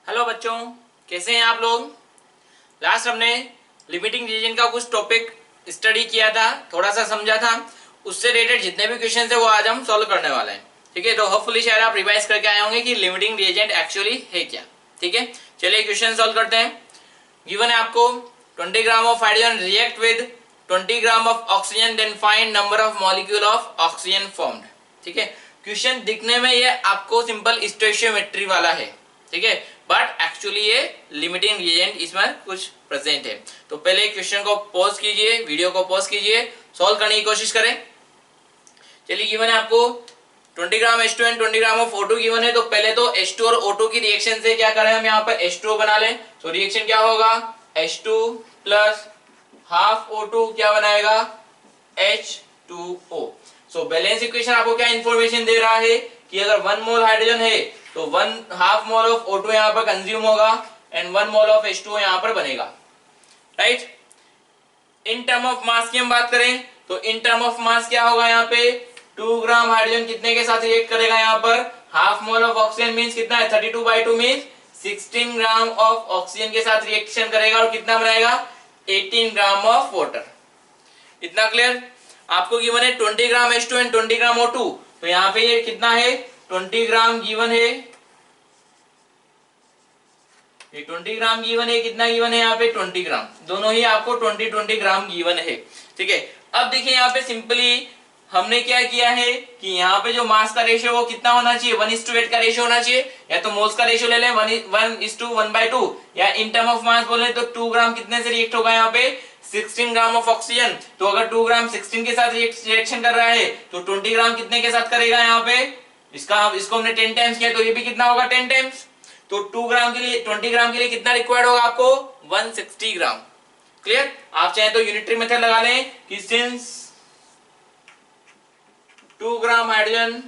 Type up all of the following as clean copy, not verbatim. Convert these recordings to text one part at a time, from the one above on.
Hello बच्चों, कैसे हैं आप लोग। लास्ट हमने लिमिटिंग रीजन का कुछ टॉपिक स्टडी किया था, थोड़ा सा समझा था। उससे रिलेटेड जितने भी क्वेश्चन है वो आज हम सॉल्व करने वाले हैं। ठीक है, तो होपफुली शायद आप रिवाइज करके आए होंगे कि लिमिटिंग रीजन एक्चुअली है क्या। ठीक है, चलिए क्वेश्चन सॉल्व करते हैं। गिवन है आपको 20 gram of hydrogen react with 20 gram of oxygen, then find number of molecule of oxygen formed. ठीक है, क्वेश्चन दिखने में ये आपको सिंपल स्टोइशियोमेट्री वाला है। ठीक है, बट एक्चुअली ये लिमिटिंग रिएजेंट इसमें कुछ प्रेजेंट है। तो पहले क्वेश्चन को पॉज कीजिए, वीडियो को पॉज कीजिए, सॉल्व करने की कोशिश करें। चलिए, गिवन है आपको 20 ग्राम H2 and 20 gram of O2 given है। तो पहले तो H2 और O2 की रिएक्शन से क्या करें, हम यहाँ पर H2O बना लें। तो रिएक्शन क्या होगा, H2 प्लस हाफ O2 क्या बनाएगा, H2O। सो बैलेंस इक्वेशन आपको क्या इंफॉर्मेशन दे रहा है कि अगर 1 मोल हाइड्रोजन है तो 1/2 मोल ऑफ O2 यहाँ पर कंज्यूम होगा एंड 1 मोल ऑफ H2O यहाँ पर बनेगा। Right, in term of mass की हम बात करें तो इन टर्म ऑफ मास क्या होगा, यहाँ पे 2 ग्राम हाइड्रोजन कितने के साथ रिएक्ट करेगा, यहाँ पर half mole of oxygen means कितना है, 32/2 मींस 16 ग्राम ऑफ ऑक्सीजन के साथ रिएक्शन करेगा और कितना बनाएगा, 18 ग्राम ऑफ वाटर। इतना क्लियर। आपको गिवन है 20 ग्राम H2 एंड 20 ग्राम O2। तो यहाँ पे ये कितना है, 20 ग्राम गिवन है, ये 20 ग्राम गिवन है। कितना गिवन है यहाँ पे, 20 ग्राम। दोनों ही आपको 20 ग्राम गिवन है। ठीक है, अब देखिए यहाँ पे सिंपली हमने क्या किया है कि यहाँ पे जो मास का रेशियो वो कितना होना चाहिए, 1:8 का रेशियो होना चाहिए। या तो मोल्स का रेशियो ले लें 1:1/2, या इन टर्म ऑफ मास बोले तो 2 ग्राम कितने से रिएक्ट होगा, यहाँ पे 16 ग्राम ऑफ ऑक्सीजन। तो अगर 2 ग्राम 16 के साथ रिएक्शन कर रहा है तो 20 ग्राम कितने के साथ करेगा, यहाँ पे इसको हमने 10 टाइम्स किया तो ये भी कितना होगा, 10 टाइम्स। तो 2 ग्राम के लिए 20 ग्राम के लिए कितना रिक्वायर्ड होगा आपको, 160 ग्राम। क्लियर। आप चाहे तो यूनिटरी मेथड लगा लें कि since 2 gram hydrogen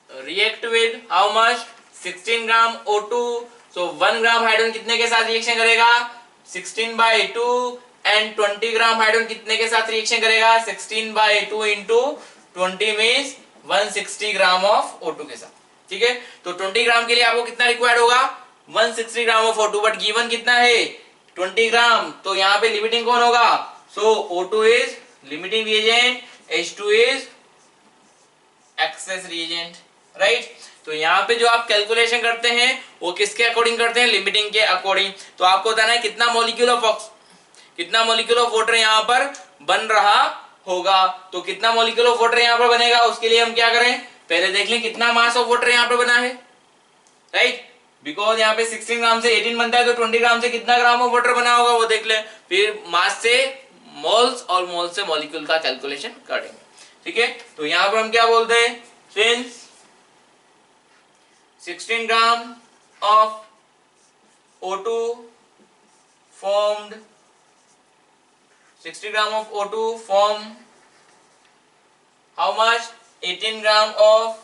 react with how much, 16 gram O2। So 1 gram hydrogen कितने के साथ रिएक्शन करेगा, 16/2 एंड 20 ग्राम हाइड्रोजन कितने के साथ रिएक्शन करेगा, 16/2 into 20 means 160 gram of O2 के साथ। ठीक है, तो 20 ग्राम के लिए आपको कितना रिक्वायर्ड होगा, 160 gram of O2। But given कितना है, 20 ग्राम। तो यहाँ पे लिमिटिंग कौन होगा, सो O2 is limiting reagent, H2 is access reagent. Right, तो यहाँ पे जो आप कैलकुलेशन करते हैं वो किसके अकॉर्डिंग करते हैं, लिमिटिंग के अकॉर्डिंग। तो आपको बताना है कितना मॉलिक्यूल ऑफ वाटर यहाँ पर बन रहा होगा। तो कितना मॉलिक्यूल ऑफ वाटर यहाँ पर बनेगा, उसके लिए हम क्या करें, पहले देख लें कितना मास ऑफ वाटर यहाँ पर बना है। राइट, बिकॉज यहाँ पे 16 ग्राम से 18 बनता है, तो 20 ग्राम से कितना ग्राम ऑफ वाटर बना होगा वो देख ले, फिर मास से मोल्स और मोल्स से मॉलिक्यूल का कैलकुलेशन करेंगे। ठीक है, तो यहाँ पर हम क्या बोलते हैं, since 16 gram of O2 formed 60 gram of O2 form how much, 18 gram of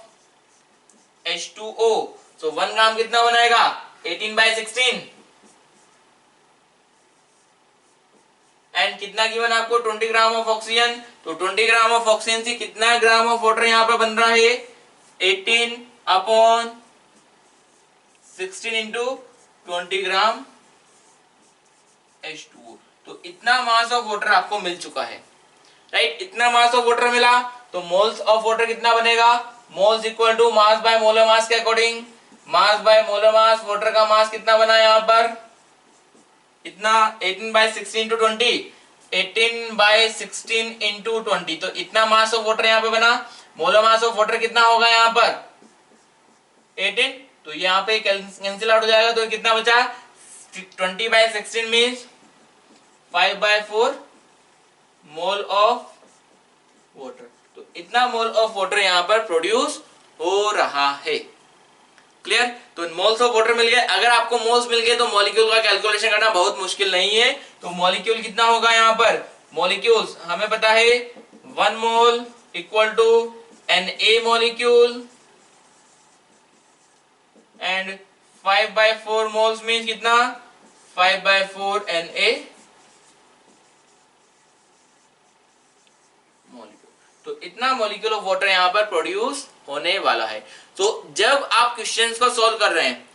H2O। so 1 ग्राम कितना बनाएगा, 18/16 एंड कितना गिवन आपको, 20 ग्राम ऑफ ऑक्सीजन। तो 20 ग्राम ऑफ ऑक्सीजन से कितना ग्राम ऑफ वाटर यहाँ पर बन रहा है, 18/16 इंटू 20 ग्राम H2O। तो इतना मास ऑफ वाटर आपको मिल चुका है। राइट, इतना मास ऑफ वाटर मिला तो मोल्स ऑफ वाटर कितना बनेगा, moles equal to mass by molar mass के according, mass by molar mass, water का मास कितना बना यहाँ पर, इतना 18/16 इंटू 20, 18/16 इंटू 20। तो इतना मास ऑफ वाटर यहाँ पे बना। मोलर मास ऑफ वाटर कितना होगा यहाँ पर, 18। तो यहाँ पे कैंसिल आउट हो जाएगा, तो कितना बचा, 20/16 मींस 5/4 मोल ऑफ वाटर। तो इतना मोल ऑफ वाटर यहाँ पर प्रोड्यूस हो रहा है। क्लियर। तो मोल्स ऑफ वाटर मिल गए। अगर आपको मोल्स मिल गए तो मॉलिक्यूल का कैलकुलेशन करना बहुत मुश्किल नहीं है। तो मॉलिक्यूल कितना होगा यहाँ पर, मॉलिक्यूल्स हमें पता है 1 mole equal to Na molecule and 5/4 moles means कितना, 5/4 Na मॉलिक्यूल। तो इतना मॉलिक्यूल ऑफ वाटर यहाँ पर प्रोड्यूस होने वाला है। तो जब आप क्वेश्चंस को सॉल्व कर रहे हैं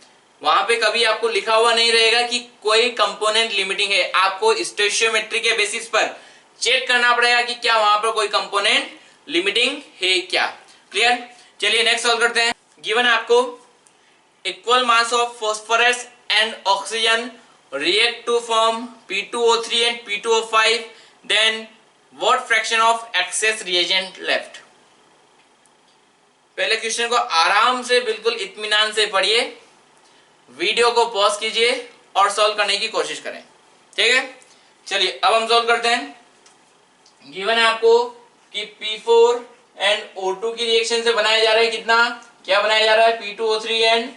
वहां पे कभी आपको लिखा हुआ नहीं रहेगा कि कोई कंपोनेंट लिमिटिंग है, आपको स्टोइचियोमेट्री के बेसिस पर चेक करना पड़ेगा कि क्या वहां पर कोई कंपोनेंट लिमिटिंग है क्या। क्लियर? चलिए नेक्स्ट सॉल्व करते हैं। गिवन आपको equal mass of phosphorus and oxygen react to form P2O3 and P2O5, then what fraction of excess reagent left? पहले क्वेश्चन को आराम से बिल्कुल इत्मीनान से पढ़िए, वीडियो को पॉज कीजिए और सॉल्व करने की कोशिश करें। ठीक है, चलिए अब हम सॉल्व करते हैं। गिवन है आपको कि P4 एंड O2 की रिएक्शन से बनाया जा रहा है कितना, क्या बनाया जा रहा है, P2O3 एंड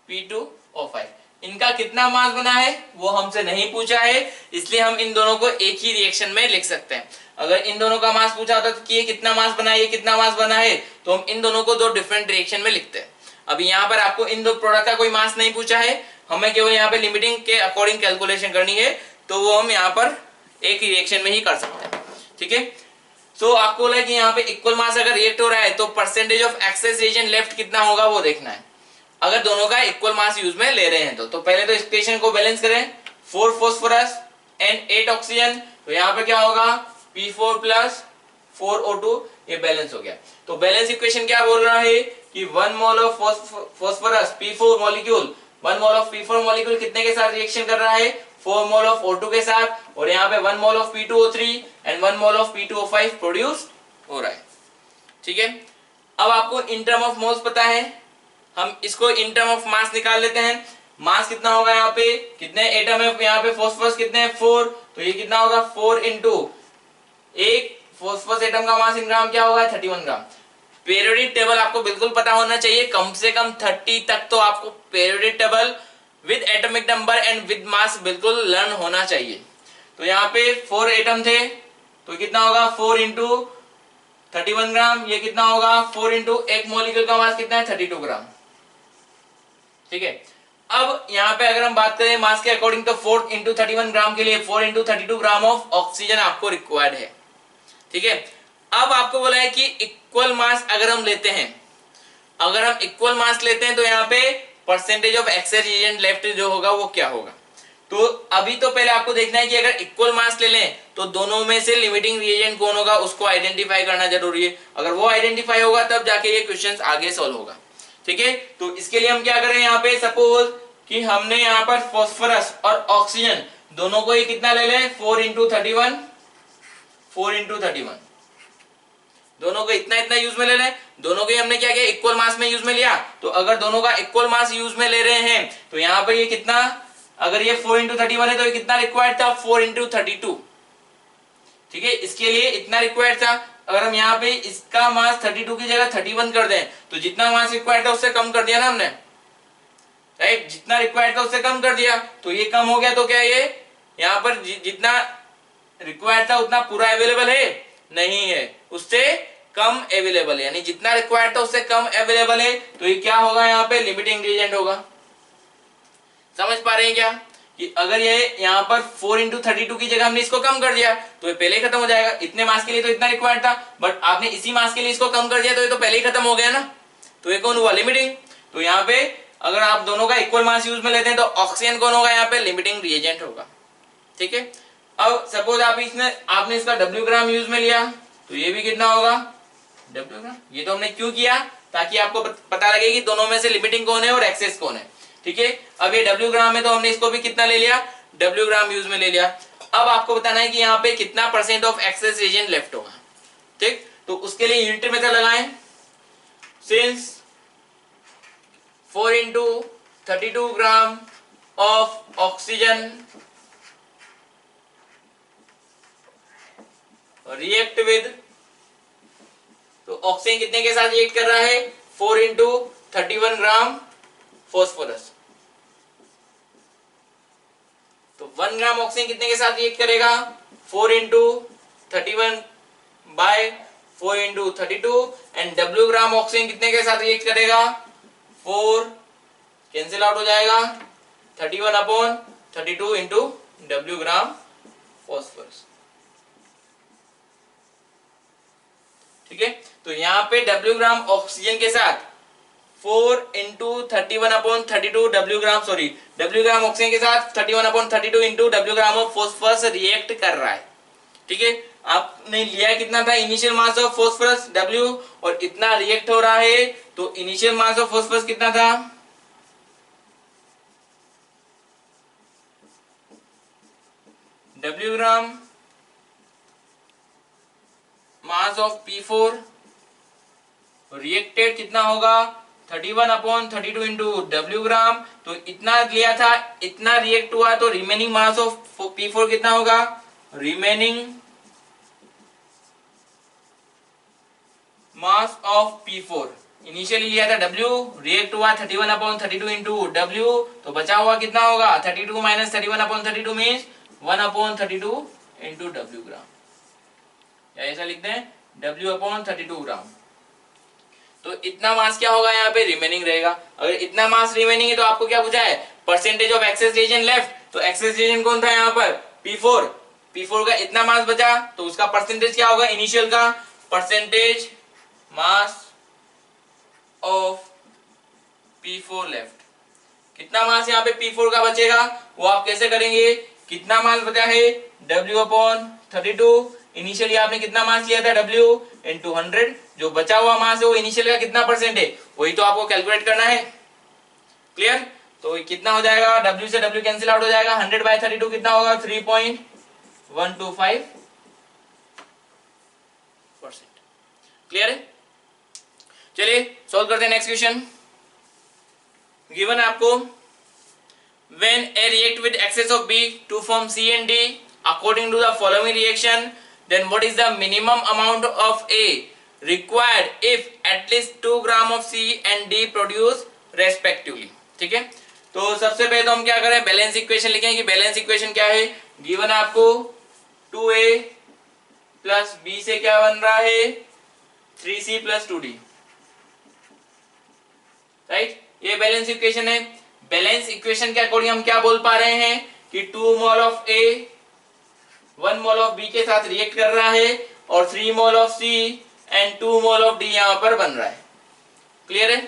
P2O5। इनका कितना मास बना है वो हमसे नहीं पूछा है, इसलिए हम इन दोनों को एक ही रिएक्शन में लिख सकते हैं। अगर इन दोनों का मास पूछा होता तो कि ये कितना मास बना है, ये कितना मास बना है, तो हम इन दोनों को दो डिफरेंट रिएक्शन में लिखते हैं। अभी यहाँ पर आपको इन दो प्रोडक्ट का कोई मास नहीं पूछा है, हमें केवल यहाँ पे लिमिटिंग के अकॉर्डिंग कैलकुलेशन करनी है, तो वो हम यहाँ पर एक ही रिएक्शन में ही कर सकते हैं। ठीक है, तो आपको बोला कि यहाँ पे इक्वल मास अगर रिएक्ट हो रहा है तो percentage of access reagent left कितना होगा वो देखना है, अगर दोनों का इक्वल मास यूज में ले रहे हैं तो पहले तो इक्वेशन को बैलेंस करें, 4 फॉस्फोरस एंड 8 ऑक्सीजन, तो यहाँ पे क्या होगा, P4 प्लस 4 O2, ये बैलेंस हो गया। तो बैलेंस इक्वेशन क्या बोल रहा है कि 1 mole of phosphorus P4 molecule, 1 mole of P4 molecule कितने के साथ रिएक्शन कर रहा है, 4 मोल ऑफ O2 के साथ, और यहाँ पे 1 mole of P2O3 and 1 mole of P2O5 produce हो रहा है। ठीक है, अब आपको इन टर्म ऑफ मोल्स पता है, हम इसको इन टर्म ऑफ मास निकाल लेते हैं। मास कितना होगा, यहाँ पे कितने एटम है, यहाँ पे फॉस्फोरस कितने हैं, 4, तो ये कितना होगा 4 इंटू एक फॉस्फोरस एटम का मास इन ग्राम क्या होगा, 31 ग्राम। पीरियोडिक टेबल आपको बिल्कुल पता होना चाहिए, कम से कम 30 तक तो आपको periodic table with atomic number and with mass बिल्कुल लर्न होना चाहिए। तो यहाँ पे 4 एटम थे तो कितना होगा, 4 इंटू 31 ग्राम, ये कितना होगा 4 इंटू एक मॉलिक्यूल का मास कितना है, 32 ग्राम। ठीक है, अब यहाँ पे अगर हम बात करें मास के अकॉर्डिंग तो 4 इंटू 31 ग्राम के लिए 4 इंटू 32 ग्राम ऑफ ऑक्सीजन आपको रिक्वायर्ड है। ठीक है, अब आपको बोला है कि इक्वल मास अगर हम लेते हैं, अगर हम इक्वल मास लेते हैं तो यहाँ पे percentage of access reagent left जो होगा वो क्या होगा। तो अभी तो पहले आपको देखना है कि अगर इक्वल मास ले लें तो दोनों में से लिमिटिंग रिएजेंट कौन होगा उसको आइडेंटिफाई करना जरूरी है। अगर वो आइडेंटिफाई होगा तब जाके ये क्वेश्चंस आगे सॉल्व होगा। ठीक है, तो इसके लिए हम क्या करें, यहाँ पे सपोज कि हमने यहाँ पर फॉस्फोरस और ऑक्सीजन दोनों को ही कितना ले लें, 4 इंटू 31, 4 इंटू 31, दोनों को इतना इतना यूज में ले लें। दोनों को हमने क्या किया, इक्वल मास में यूज में लिया। तो अगर दोनों का इक्वल मास यूज में ले रहे हैं तो यहाँ पर ये कितना, अगर ये 4 इंटू 31 है तो ये कितना रिक्वायर्ड था, 4 इंटू 32। ठीक है, इसके लिए इतना रिक्वायर्ड था। अगर हम यहाँ पे इसका मास 32 की जगह 31 कर दें तो जितना मास रिक्वायर्ड था उससे कम कर दिया ना हमने, राइट, जितना रिक्वायर्ड था उससे कम कर दिया, तो ये कम हो गया। तो क्या ये यहाँ पर जितना रिक्वायर्ड था उतना पूरा अवेलेबल है, नहीं है, उससे कम अवेलेबल है, यानी जितना रिक्वायर्ड था उससे कम अवेलेबल है। तो ये क्या होगा, यहाँ पे लिमिटिंग रिएजेंट होगा। समझ पा रहे हैं क्या, कि अगर ये यहाँ पर 4 इंटू 32 की जगह हमने इसको कम कर दिया तो ये पहले ही खत्म हो जाएगा। इतने मास के लिए तो इतना रिक्वायर्ड था, बट आपने इसी मास के लिए इसको कम कर दिया तो ये तो पहले ही खत्म हो गया ना। तो ये कौन हुआ, लिमिटिंग। तो यहाँ पे अगर आप दोनों का इक्वल मास यूज में लेते हैं तो ऑक्सीजन कौन होगा, यहाँ पे लिमिटिंग रिएजेंट होगा। ठीक है, अब सपोज आपने इसका W ग्राम यूज में लिया तो ये भी कितना होगा, W ग्राम। ये तो हमने क्यों किया, ताकि आपको पता लगे कि दोनों में से लिमिटिंग कौन है और एक्सेस कौन है। ठीक है, अब ये W ग्राम है तो हमने इसको भी कितना ले लिया, W ग्राम यूज में ले लिया। अब आपको बताना है कि यहाँ पे कितना percent of access reagent left होगा। ठीक, तो उसके लिए यूनिटरी मेथड लगाएं। Since 4 into 32 gram of oxygen react with, तो ऑक्सीजन कितने के साथ रिएक्ट कर रहा है, 4 इंटू 31 ग्राम फॉस्फोरस। तो 1 ग्राम ऑक्सीजन कितने के साथ रिएक्ट करेगा, 4 into 31 by 4 into 32, and W gram oxygen कितने के साथ रिएक्ट करेगा, 4 कैंसिल आउट हो जाएगा, 31 अपॉन 32 इंटू W ग्राम फॉस्फोरस। ठीक है, तो यहाँ पे W ग्राम ऑक्सीजन के साथ 4 इंटू 31/32 W ग्राम W ग्राम ऑक्सीजन के साथ 31/32 into W gram of phosphorus react कर रहा है। ठीक है, आपने लिया कितना था initial mass of phosphorus W और इतना रिएक्ट हो रहा है, तो इनिशियल मास ऑफ फॉस्फोरस कितना था W gram mass of P4 reacted कितना होगा 31/32 इंटू W ग्राम, तो इतना लिया था, इतना रिएक्ट हुआ, तो रिमेनिंग मास ऑफ P4 कितना होगा, remaining mass of P4 initially लिया था W, रिएक्ट हुआ 31/32 इंटू W, तो बचा हुआ कितना होगा 32 माइनस 31/32 मीन्स 1/32 इंटू W ग्राम, या ऐसा लिखते हैं W/32 ग्राम। तो इतना मास क्या होगा यहाँ पे रिमेनिंग रहेगा। अगर इतना मास रिमेनिंग है तो आपको क्या पूछा है percentage of access reagent left, तो एक्सेस रिएजेंट कौन था यहाँ पर P4 का इतना मास बचा, तो उसका परसेंटेज क्या होगा इनिशियल का, percentage mass of P4 left. कितना मास यहाँ पे P4 का बचेगा वो आप कैसे करेंगे, कितना मास बचा है W/32, इनिशियली आपने कितना मास लिया था W इंटू 100, जो बचा हुआ मास है वो इनिशियल का कितना परसेंट है वही तो आपको कैलकुलेट करना है। क्लियर, तो कितना हो जाएगा W से W कैंसिल आउट हो जाएगा, 100/32 कितना होगा 3.125%। क्लियर है, चलिए सॉल्व करते हैं नेक्स्ट क्वेश्चन। गिवन है आपको when A react with excess of B to form C and D according to the following reaction, then what is the minimum amount of A required if at least 2 gram of C and D produce respectively। ठीक है, तो सबसे पहले तो हम क्या करें balance equation लिखें कि बैलेंस इक्वेशन क्या है। गिवन है आपको 2A प्लस B से क्या बन रहा है 3C प्लस 2D, राइट, ये बैलेंस इक्वेशन है। बैलेंस इक्वेशन के अकॉर्डिंग हम क्या बोल पा रहे हैं कि 2 mole of A 1 mole of B के साथ रिएक्ट कर रहा है और 3 mole of C and 2 mole of D यहां पर बन रहा है। क्लियर है,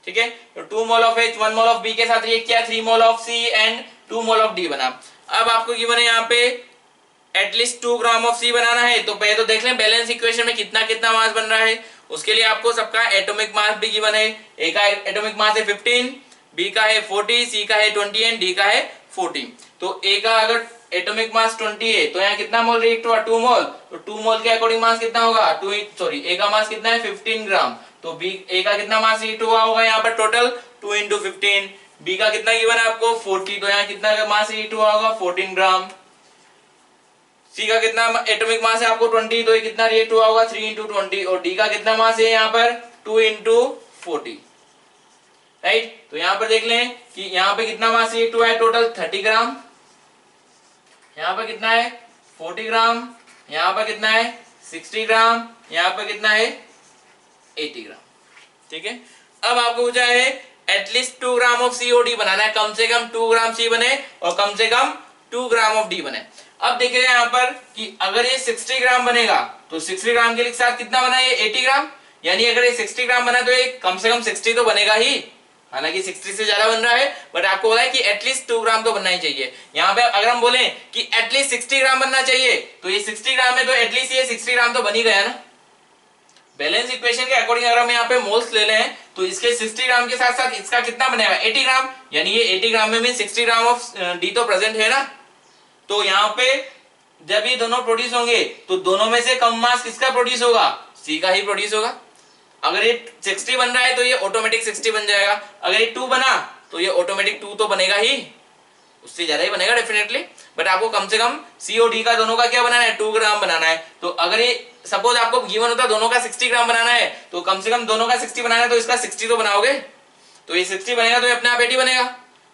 ठीक है, तो 2 mole of H 1 mole of B के साथ रिएक्ट किया, 3 mole of C and 2 mole of D बना। अब आपको गिवन है यहाँ पे एटलीस्ट 2 ग्राम ऑफ C बनाना है, तो पहले तो देख लें बैलेंस इक्वेशन में कितना कितना मास बन रहा है। उसके लिए आपको सबका एटॉमिक मास भी गिवन है, A का एटॉमिक मास है 15, B का है 40, C का है 20 एंड D का है 40। तो A का अगर एटॉमिक मास 20 है तो यहाँ कितना मोल रिएक्ट हुआ 2 मोल, तो 2 मोल के अकॉर्डिंग मास कितना होगा A का मास कितना है 15 ग्राम, तो A का कितना मास रिएक्ट हुआ होगा यहाँ पर टोटल 2 इंटू 15। B का कितना गिवन है आपको 40, तो यहाँ कितना मास रिएक्ट हुआ होगा 14 ग्राम। C का कितना एटॉमिक मास है आपको 20, तो ये कितना रिएक्ट हुआ होगा 3 इंटू 20, और D का कितना मास है यहाँ पर 2 इंटू 40, राइट। तो यहाँ पर देख लें कि यहाँ पे कितना मास रिएक्ट हुआ है टोटल 30 ग्राम, यहाँ पर कितना है 40 ग्राम, यहाँ पर कितना है 60 ग्राम, यहाँ पर कितना है 80 ग्राम। ठीक है, अब आपको पूछा है एटलीस्ट 2 ग्राम ऑफ COD बनाना है, कम से कम 2 ग्राम C बने और कम से कम 2 ग्राम ऑफ D बने। अब देखिए यहाँ पर कि अगर ये 60 ग्राम बनेगा तो 60 ग्राम के साथ कितना बना ये 80 ग्राम, यानी अगर ये 60 ग्राम बना तो ये कम से कम 60 तो बनेगा ही, हालांकि 60 से ज्यादा बन रहा है बट आपको बोला है कि एटलीस्ट 2 ग्राम तो बनना ही चाहिए। यहाँ पे अगर हम बोले कि एटलीस्ट 60 ग्राम बनना चाहिए तो ये 60 ग्राम है तो एटलीस्ट ये 60 ग्राम तो बन ही गया ना। बैलेंस इक्वेशन के अकॉर्डिंग अगर हम यहाँ पे मोल्स ले लें तो इसके 60 ग्राम के साथ साथ इसका कितना बनेगा 80 ग्राम, यानी ये 80 ग्राम में 60 ग्राम ऑफ D तो प्रेजेंट है ना। तो यहाँ पे जब ये दोनों प्रोड्यूस होंगे तो दोनों में से कम मास किसका प्रोड्यूस होगा C का ही प्रोड्यूस होगा। अगर ये 60 बन रहा है तो ये ऑटोमेटिक 60 बन जाएगा, अगर ये 2 बना तो ये ऑटोमेटिक 2 तो बनेगा ही, उससे ज्यादा ही बनेगा डेफिनेटली, बट आपको कम से कम C और D का दोनों का क्या बनाना है 2 ग्राम बनाना है। तो अगर ये सपोज आपको गिवन होता दोनों का 60 ग्राम बनाना है तो कम से कम दोनों का 60 बनाना है, तो इसका 60 तो बनाओगे, तो ये 60 बनेगा तो ये अपने आप 80 बनेगा,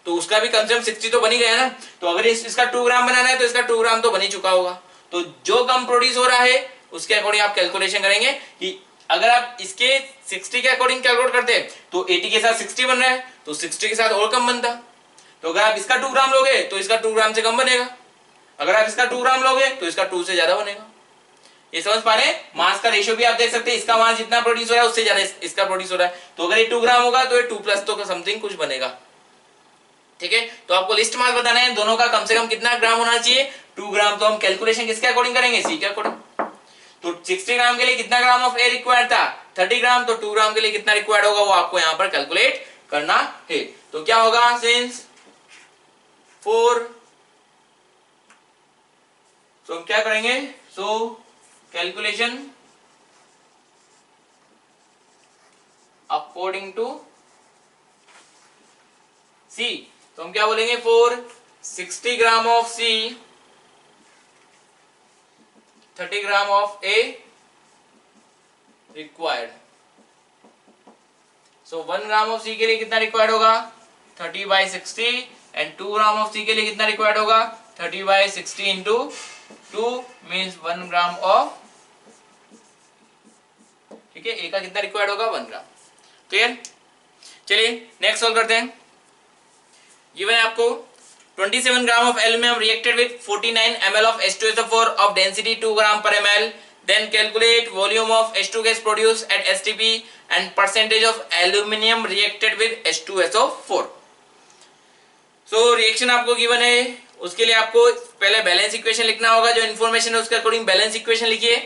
तो उसका भी कम से कम 60 तो बन ही गया ना। तो अगर इसका 2 ग्राम बनाना है तो इसका 2 ग्राम तो बन ही चुका होगा। तो जो कम प्रोड्यूस हो रहा है उसके अकॉर्डिंग आप कैलकुलेशन करेंगे कि अगर आप इसके 60 के अकॉर्डिंग कैलकुलेट करते तो 80 के साथ 60 बन रहा है तो 60 के साथ और कम बनता। तो अगर आप इसका 2 ग्राम लोगे तो इसका 2 ग्राम से कम बनेगा, अगर आप इसका 2 ग्राम लोगे तो इसका 2 से ज्यादा बनेगा। ये समझ पा रहे हैं? मास का रेशियो भी आप देख सकते हैं, इसका मास जितना प्रोड्यूस हो रहा है उससे ज्यादा इसका प्रोड्यूस हो रहा है। तो अगर ये 2 ग्राम होगा तो ये 2 प्लस तो समथिंग कुछ बनेगा। ठीक है, तो आपको लिस्ट मास बताना है, दोनों का कम से कम कितना ग्राम होना चाहिए, 2 ग्राम। तो हम कैलकुलेशन किसके अकॉर्डिंग करेंगे, सी के अकॉर्डिंग। तो 60 ग्राम के लिए कितना ग्राम ऑफ एयर रिक्वायर्ड था, 30 ग्राम। तो 2 ग्राम के लिए कितना रिक्वायर्ड होगा वो आपको यहां पर कैलकुलेट करना है। तो क्या होगा, सिंस 4, तो हम क्या करेंगे, so calculation according to C. तो हम क्या बोलेंगे, 4 60 gram of C 30 gram of A required. So 1 gram of C के लिए कितना रिक्वायर्ड होगा, 30/60, एंड 2 ग्राम ऑफ सी के लिए कितना रिक्वायर्ड होगा, 30/60 इंटू 2 मीन्स 1 ग्राम ऑफ, ठीक है, ए का कितना रिक्वायर्ड होगा, 1 ग्राम। क्लियर? चलिए नेक्स्ट सॉल्व करते हैं। गिवन है आपको 27 ग्राम of aluminum reacted with 49 ml of H2SO4 of density 2 gram per ml. Then calculate volume of H2 gas produced at STP and percentage of aluminum reacted with H2SO4. So reaction आपको given है, उसके लिए आपको पहले balance equation लिखना होगा, जो information है उसके अकॉर्डिंग बैलेंस इक्वेशन लिखिए,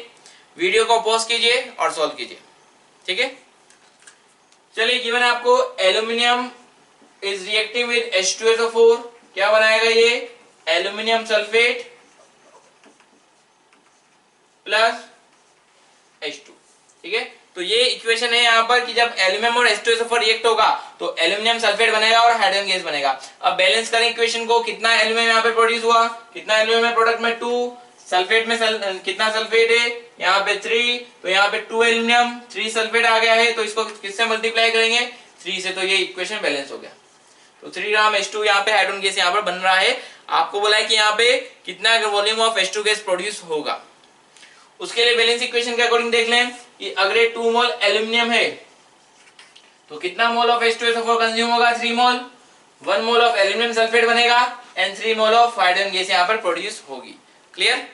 वीडियो को पॉज कीजिए और सॉल्व कीजिए। ठीक है, चलिए गिवन है आपको aluminium is reacting with H2SO4, क्या बनाएगा ये, एल्यूमिनियम सल्फेट प्लस H2। ठीक है, तो ये इक्वेशन है यहाँ पर कि जब एल्यूमिनियम और H2SO4 रिएक्ट होगा तो एल्यूमिनियम सल्फेट बनेगा और हाइड्रोजन गैस बनेगा। अब बैलेंस करें इक्वेशन को, कितना एल्यूमिनियम यहाँ पे प्रोड्यूस हुआ, कितना एल्यूमिनियम है प्रोडक्ट में 2, सल्फेट में कितना सल्फेट है यहाँ पे 3, तो यहाँ पे 2 एल्यूमिनियम 3 सल्फेट आ गया है, तो इसको किससे मल्टीप्लाई करेंगे, 3 से, तो ये इक्वेशन बैलेंस हो गया। तो 3 ग्राम H2 यहाँ पे हाइड्रोजन गैस यहाँ पर बन रहा है। आपको बोला है कि यहाँ पे कितना volume of H2 gas produce होगा, उसके लिए बैलेंस इक्वेशन के अकॉर्डिंग देख लें कि अगर 2 मोल एल्यूमिनियम है तो कितना मोल ऑफ H2SO4 कंज्यूम होगा, 3 मोल, 1 मोल ऑफ एल्यूमिनियम सल्फेट बनेगा and 3 mole of hydrogen gas यहाँ पर प्रोड्यूस होगी। क्लियर?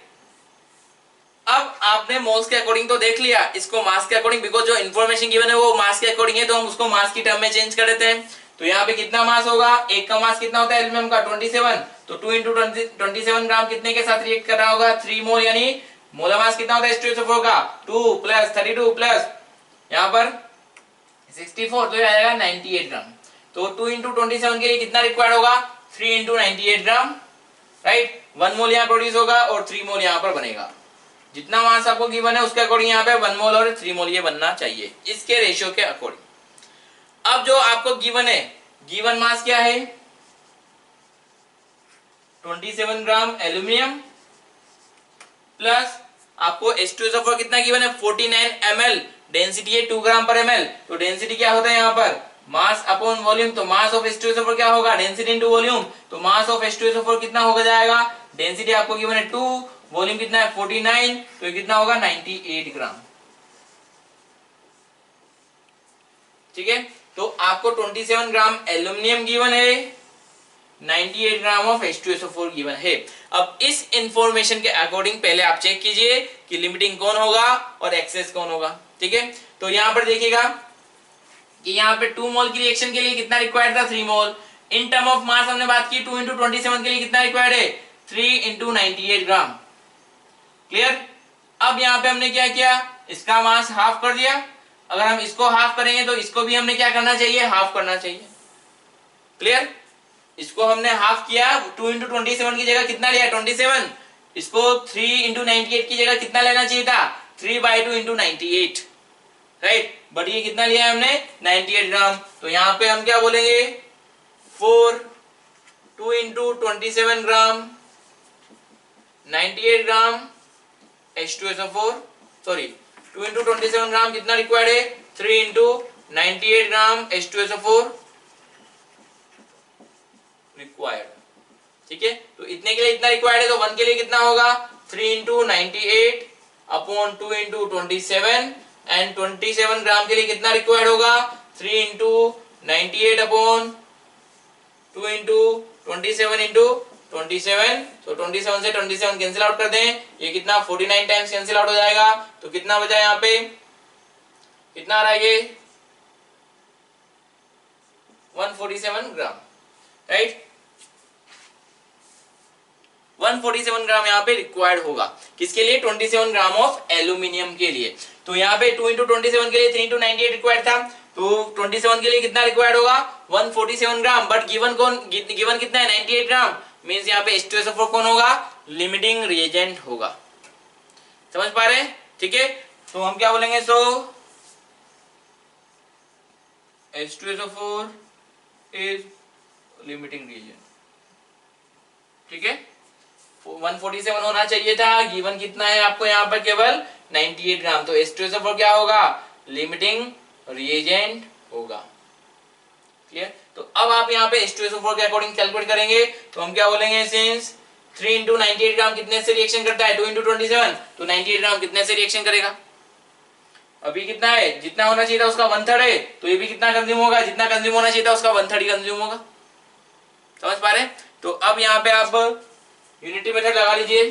अब आपने मोल्स के अकॉर्डिंग तो देख लिया, इसको मास के अकॉर्डिंग, बिकॉज जो इन्फॉर्मेशन गिवन है वो मास के अकॉर्डिंग है, तो हम उसको मास की टर्म में चेंज कर देते हैं। तो यहाँ पे कितना मास होगा, एक का मास कितना होता है एल्यूमिनियम का, 27, तो 2 इंटू 27 ग्राम कितने के साथ रिएक्ट कर रहा होगा, 3 मोल, यानी मोलर मास कितना होता है H2SO4 का, 2 प्लस 32 प्लस यहाँ पर 64, तो ये आएगा 98 ग्राम। तो 2 इंटू 27 के लिए कितना रिक्वायर्ड होगा, 3 इंटू 98 ग्राम, राइट। 1 मोल यहाँ प्रोड्यूस होगा और 3 मोल यहाँ पर बनेगा। जितना मास आपको गिवन है उसके अकॉर्डिंग यहाँ पे 1 मोल और 3 मोल ये बनना चाहिए, इसके रेशियो के अकॉर्डिंग। अब जो आपको गिवन है, गिवन मास क्या है, 27 ग्राम एल्यूमिनियम प्लस आपको H2SO4 कितना गिवन है, 49 ml, डेंसिटी है 2 ग्राम पर ml। तो डेंसिटी क्या होता है यहाँ पर, मास अपॉन वॉल्यूम। तो मास ऑफ H2SO4 क्या होगा, डेंसिटी इनटू वॉल्यूम। तो मास ऑफ H2SO4 कितना होगा जाएगा, डेंसिटी आपको गिवन है 2, वॉल्यूम कितना है 49, तो कितना होगा 98 ग्राम। ठीक है, तो आपको 27 ग्राम एल्यूमिनियम गिवन है, 98 ग्राम ऑफ H2SO4 गिवन है। अब इस इंफॉर्मेशन के अकॉर्डिंग पहले आप चेक कीजिए कि लिमिटिंग कौन होगा और एक्सेस कौन होगा। ठीक है, तो यहां पर देखिएगा कि यहाँ पे 2 मोल की रिएक्शन के लिए कितना रिक्वायर्ड था, 3 मोल। इन टर्म ऑफ मास हमने बात की, 2 इंटू 27 के लिए कितना रिक्वायर्ड है, 3 इंटू 98 ग्राम। क्लियर? अब यहाँ पे हमने क्या किया, इसका मास हाफ कर दिया। अगर हम इसको हाफ करेंगे तो इसको भी हमने क्या करना चाहिए, हाफ करना चाहिए। क्लियर? इसको हमने हाफ किया, 2 इंटू 27 की जगह कितना लिया, 27। इसको 3 इंटू 98 की जगह कितना लेना चाहिए था, 3/2 इंटू 98, राइट। बट ये कितना लिया है हमने, 98 ग्राम। तो यहाँ पे हम क्या बोलेंगे, 2 इंटू 27 ग्राम 98 ग्राम H2SO4, सॉरी 2 इंटू 27 ग्राम कितना रिक्वायर्ड है, 3 इंटू 98 ग्राम H2SO4 रिक्वायर्ड। ठीक है, तो इतने के लिए इतना रिक्वायर्ड है, तो 1 के लिए कितना होगा, 3 इंटू 98 अपॉन 2 इंटू 27, एंड 27 ग्राम के लिए कितना रिक्वायर्ड होगा, 3 इंटू 98 अपॉन 2 इंटू 27 इंटू 27, तो 27 से 27 कैंसिल आउट कर दें, ये कितना 49 टाइम्स कैंसिल आउट हो जाएगा, तो कितना बचा यहाँ पे, कितना आ रहा है ये 147 ग्राम, राइट। 147 ग्राम यहाँ पे रिक्वायर्ड होगा, किसके लिए, 27 ग्राम ऑफ एल्यूमिनियम के लिए। तो यहाँ पे 2 × 27 के लिए 3 × 98 रिक्वायर्ड था, तो 27 के लिए कितना रिक्वायर्ड होगा 147 ग्राम, बट गिवन कितना है 98 ग्राम, मींस यहाँ पे H2SO4 कौन होगा, लिमिटिंग रिएजेंट होगा। समझ पा रहे हैं, ठीक है। तो हम क्या बोलेंगे, सो H2SO4 इज लिमिटिंग रिएजेंट, ठीक है। 147 होना चाहिए था, गिवन कितना है आपको यहाँ पर केवल 98 ग्राम, तो H2SO4 क्या होगा, लिमिटिंग रिएजेंट होगा, क्लियर। तो अब आप यहाँ पे H2SO4 के अकॉर्डिंग कैलकुलेट करेंगे, तो हम क्या बोलेंगे, सिंस 3 × 98 ग्राम कितने से रिएक्शन करता है, 2 × 27, तो 98 ग्राम कितने से रिएक्शन करेगा, अभी कितना है, जितना होना चाहिए था उसका 1/3 है, तो ये भी कितना कंज्यूम होगा, जितना कंज्यूम होना चाहिए था उसका 1/3 ही कंज्यूम होगा। समझ पा रहे हैं। तो अब यहाँ पे आप यूनिटी मेथड लगा लीजिए,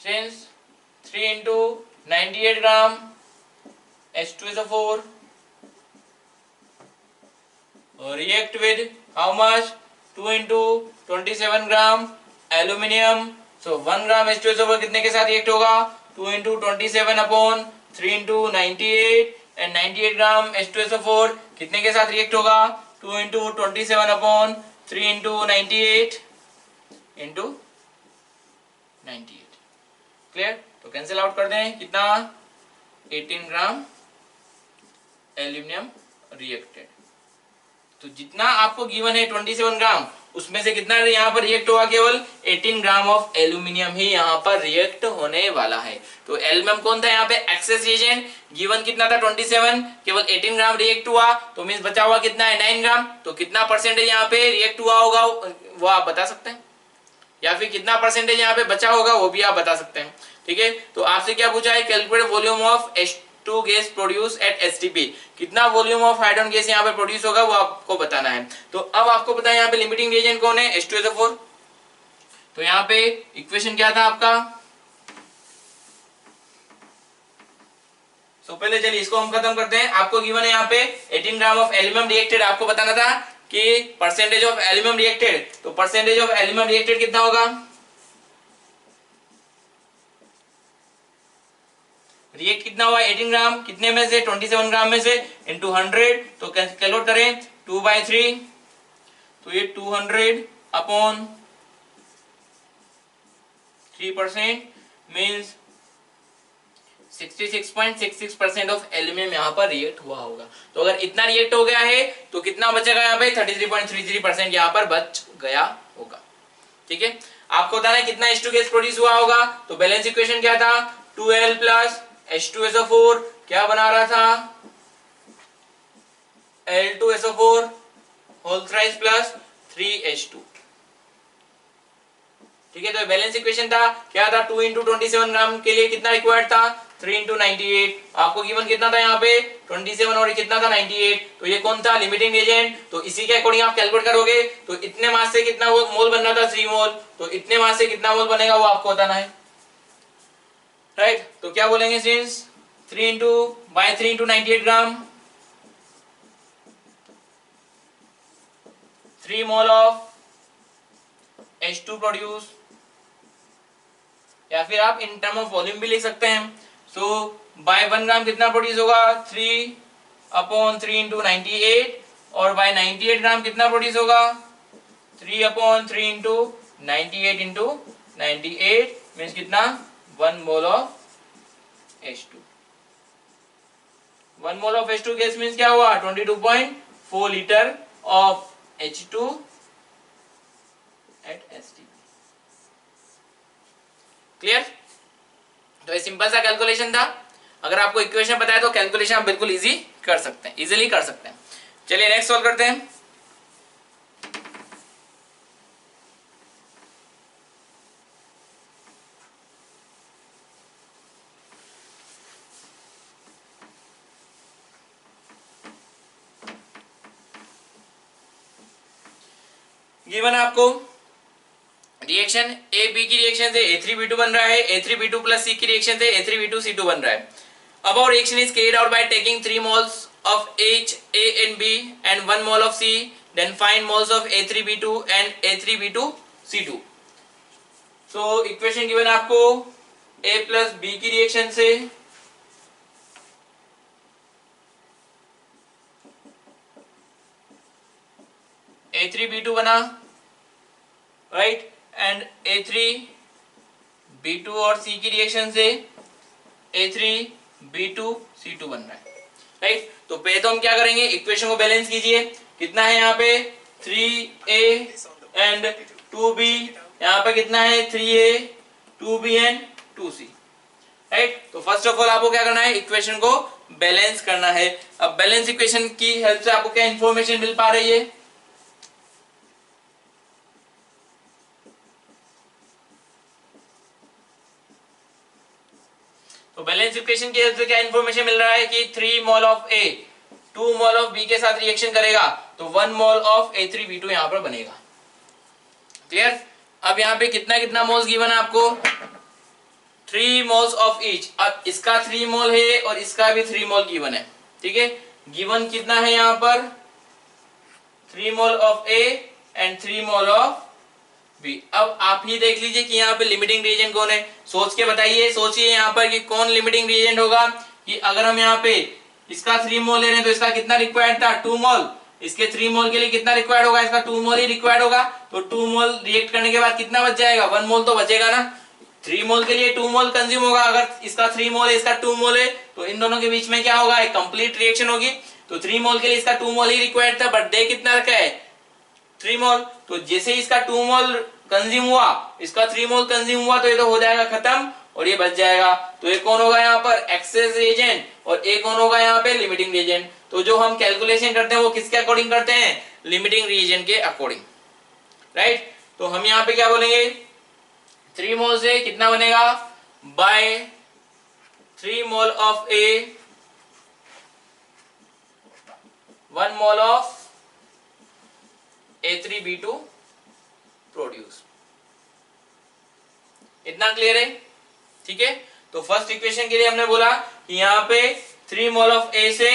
since 3 × 98 gram H2SO4 react with how much, 2 × 27 gram aluminium, so 1 gram H2SO4 कितने के साथ रिएक्ट होगा, 2 × 27 अपॉन 3 × 98, एंड 98 ग्राम H2SO4 कितने के साथ रिएक्ट होगा, 2 × 27 अपॉन 3 × 98 इंटू 98, क्लियर। तो कैंसिल आउट कर दें, कितना 18 ग्राम एल्यूमिनियम रिएक्टेड। तो जितना आपको गिवन है 27 ग्राम, उसमें से कितना यहाँ पर रिएक्ट होगा, केवल 18 ग्राम ऑफ एल्यूमिनियम ही यहाँ पर रिएक्ट होने वाला है। तो एल्यूमिनियम कौन था यहाँ पे एक्सेस रिएजेंट, गिवन कितना था 27, केवल 18 ग्राम रिएक्ट हुआ, तो मींस बचा हुआ कितना है 9 ग्राम, तो कितना परसेंटेज यहाँ पे रिएक्ट हुआ होगा वो आप बता सकते हैं, या फिर कितना परसेंटेज यहाँ पे बचा होगा वो भी आप बता सकते हैं, ठीक है। तो आपसे क्या पूछा है, calculate volume of H2 gas produce at STP, कितना वॉल्यूम ऑफ हाइड्रोजन गैस यहाँ पे प्रोड्यूस होगा वो आपको बताना है। तो अब आपको पता है यहाँ पे लिमिटिंग रिएजेंट कौन है, H2SO4। तो यहाँ पे इक्वेशन क्या था आपका, तो पहले चलिए इसको हम खत्म करते हैं। आपको गिवन है यहाँ पे 18 ग्राम ऑफ एल्यूमिनियम रिएक्टेड, आपको बताना था कि परसेंटेज ऑफ एल्यूमिनियम रिएक्टेड, तो परसेंटेज ऑफ एल्यूमिनियम रिएक्टेड कितना होगा, रिएक्ट कितना हुआ 18 ग्राम, कितने में से 27 ग्राम में से, इंटू 100, तो कैलकुलेट करें 2/3, तो ये 200 अपॉन 3% मींस 66.66% ऑफ एल्यूमिनियम यहाँ पर रिएक्ट हुआ होगा। तो अगर इतना रिएक्ट हो गया है तो कितना बचेगा यहाँ पे 33.33% यहाँ पर बच गया होगा, ठीक है। आपको बताना है कितना H2 गैस प्रोड्यूस हुआ होगा, तो बैलेंस इक्वेशन क्या था, 2L प्लस H2SO4 क्या बना रहा था, L2SO4 whole thrice plus 3H2, ठीक है। तो बैलेंस इक्वेशन था, क्या था 2 × 27 ग्राम के लिए कितना रिक्वायर्ड था, 3 × 98, आपको गिवन कितना था यहाँ पे 27 और कितना था 98, तो ये कौन था लिमिटिंग रिएजेंट, तो इसी के अकॉर्डिंग आप कैलकुलेट करोगे, तो इतने मास से कितना मोल बनना था 3 मोल, तो इतने मास से कितना मोल बनेगा वो आपको बताना है, राइट। तो क्या बोलेंगे since 3 × 98 gram 3 mole of H2 produce, या फिर आप इन टर्म ऑफ वॉल्यूम भी लिख सकते हैं। सो बाय 1 ग्राम कितना प्रोड्यूस होगा 3/3 × 98, और बाय 98 ग्राम कितना प्रोड्यूस होगा 3/3 × 98 × 98 मींस कितना 1 mole of H2, 1 mole of H2 gas means क्या हुआ 22.4 litre of H2 at STP, clear. तो ये सिंपल सा कैलकुलेशन था, अगर आपको इक्वेशन पता है तो कैलकुलेशन आप बिल्कुल इजी कर सकते हैं, इजीली कर सकते हैं। चलिए नेक्स्ट सॉल्व करते हैं। गिवन आपको रिएक्शन ए बी की रिएक्शन से A3B2 बन रहा है, A3B2 प्लस सी की रिएक्शन से A3B2C2 बन रहा है. अब our reaction is carried out by taking 3 moles of H, A and B and 1 mole of C, then find moles of A3B2 and A3B2C2. So equation given आपको A plus B की reaction से A3B2 बना, right, and A3B2 और C की reaction से A3B2C2 बन रहा है, राइट. तो पहले तो हम क्या करेंगे, इक्वेशन को बैलेंस कीजिए. कितना है यहाँ पे 3A एंड 2B, यहाँ पे कितना है 3A 2B and 2C, right. तो फर्स्ट ऑफ ऑल आपको क्या करना है, इक्वेशन को बैलेंस करना है. अब बैलेंस इक्वेशन की हेल्प से आपको क्या इंफॉर्मेशन मिल पा रही है, तो बैलेंस इक्वेशन की हेल्प से क्या इंफॉर्मेशन मिल रहा है कि 3 mole of A 2 mole of B के साथ रिएक्शन करेगा तो 1 मोल ऑफ A3B2 यहां पर बनेगा. क्लियर. अब यहां पे कितना कितना मोल्स गिवन है आपको, 3 मोल्स ऑफ ईच. अब इसका 3 मोल है और इसका भी 3 मोल गिवन है, ठीक है. गिवन कितना है यहां पर 3 mole of A and 3 mole of B. अब आप ही देख लीजिए कि यहाँ पे लिमिटिंग रिएजेंट कौन है, सोच के बताइए. सोचिए यहाँ पर कि कौन लिमिटिंग रिएजेंट होगा. कि अगर हम यहाँ पे इसका 3 मोल ले रहे हैं तो इसका कितना रिक्वायर्ड था 2 मोल, इसके 3 मोल के लिए कितना रिक्वायर्ड होगा, इसका 2 मोल ही रिक्वायर्ड होगा. तो 2 मोल रिएक्ट करने के बाद कितना बच जाएगा, 1 मोल तो बचेगा ना. 3 मोल के लिए 2 मोल कंज्यूम होगा. अगर इसका 3 मोल है, इसका 2 मोल है, तो इन दोनों के बीच में क्या होगा, एक कंप्लीट रिएक्शन होगी. तो 3 मोल के लिए इसका 2 मोल ही रिक्वायर्ड था, बट दे कितना रखा है 3 मोल. तो जैसे ही इसका 2 मोल कंज्यूम हुआ, इसका 3 मोल कंज्यूम हुआ, तो ये तो हो जाएगा खत्म और ये बच जाएगा. तो एक कौन होगा यहाँ पर एक्सेस रिएजेंट और एक कौन होगा यहाँ पे लिमिटिंग रिएजेंट. तो जो हम कैलकुलेशन करते हैं वो किसके अकॉर्डिंग करते हैं, लिमिटिंग रिएजेंट के अकॉर्डिंग, राइट. तो हम यहाँ पे क्या बोलेंगे, 3 मोल से कितना बनेगा, by 3 mole of A 1 mole of A3B2 produce. इतना क्लियर है, ठीक है. तो फर्स्ट इक्वेशन के लिए हमने बोला कि यहाँ पे 3 मोल ऑफ A से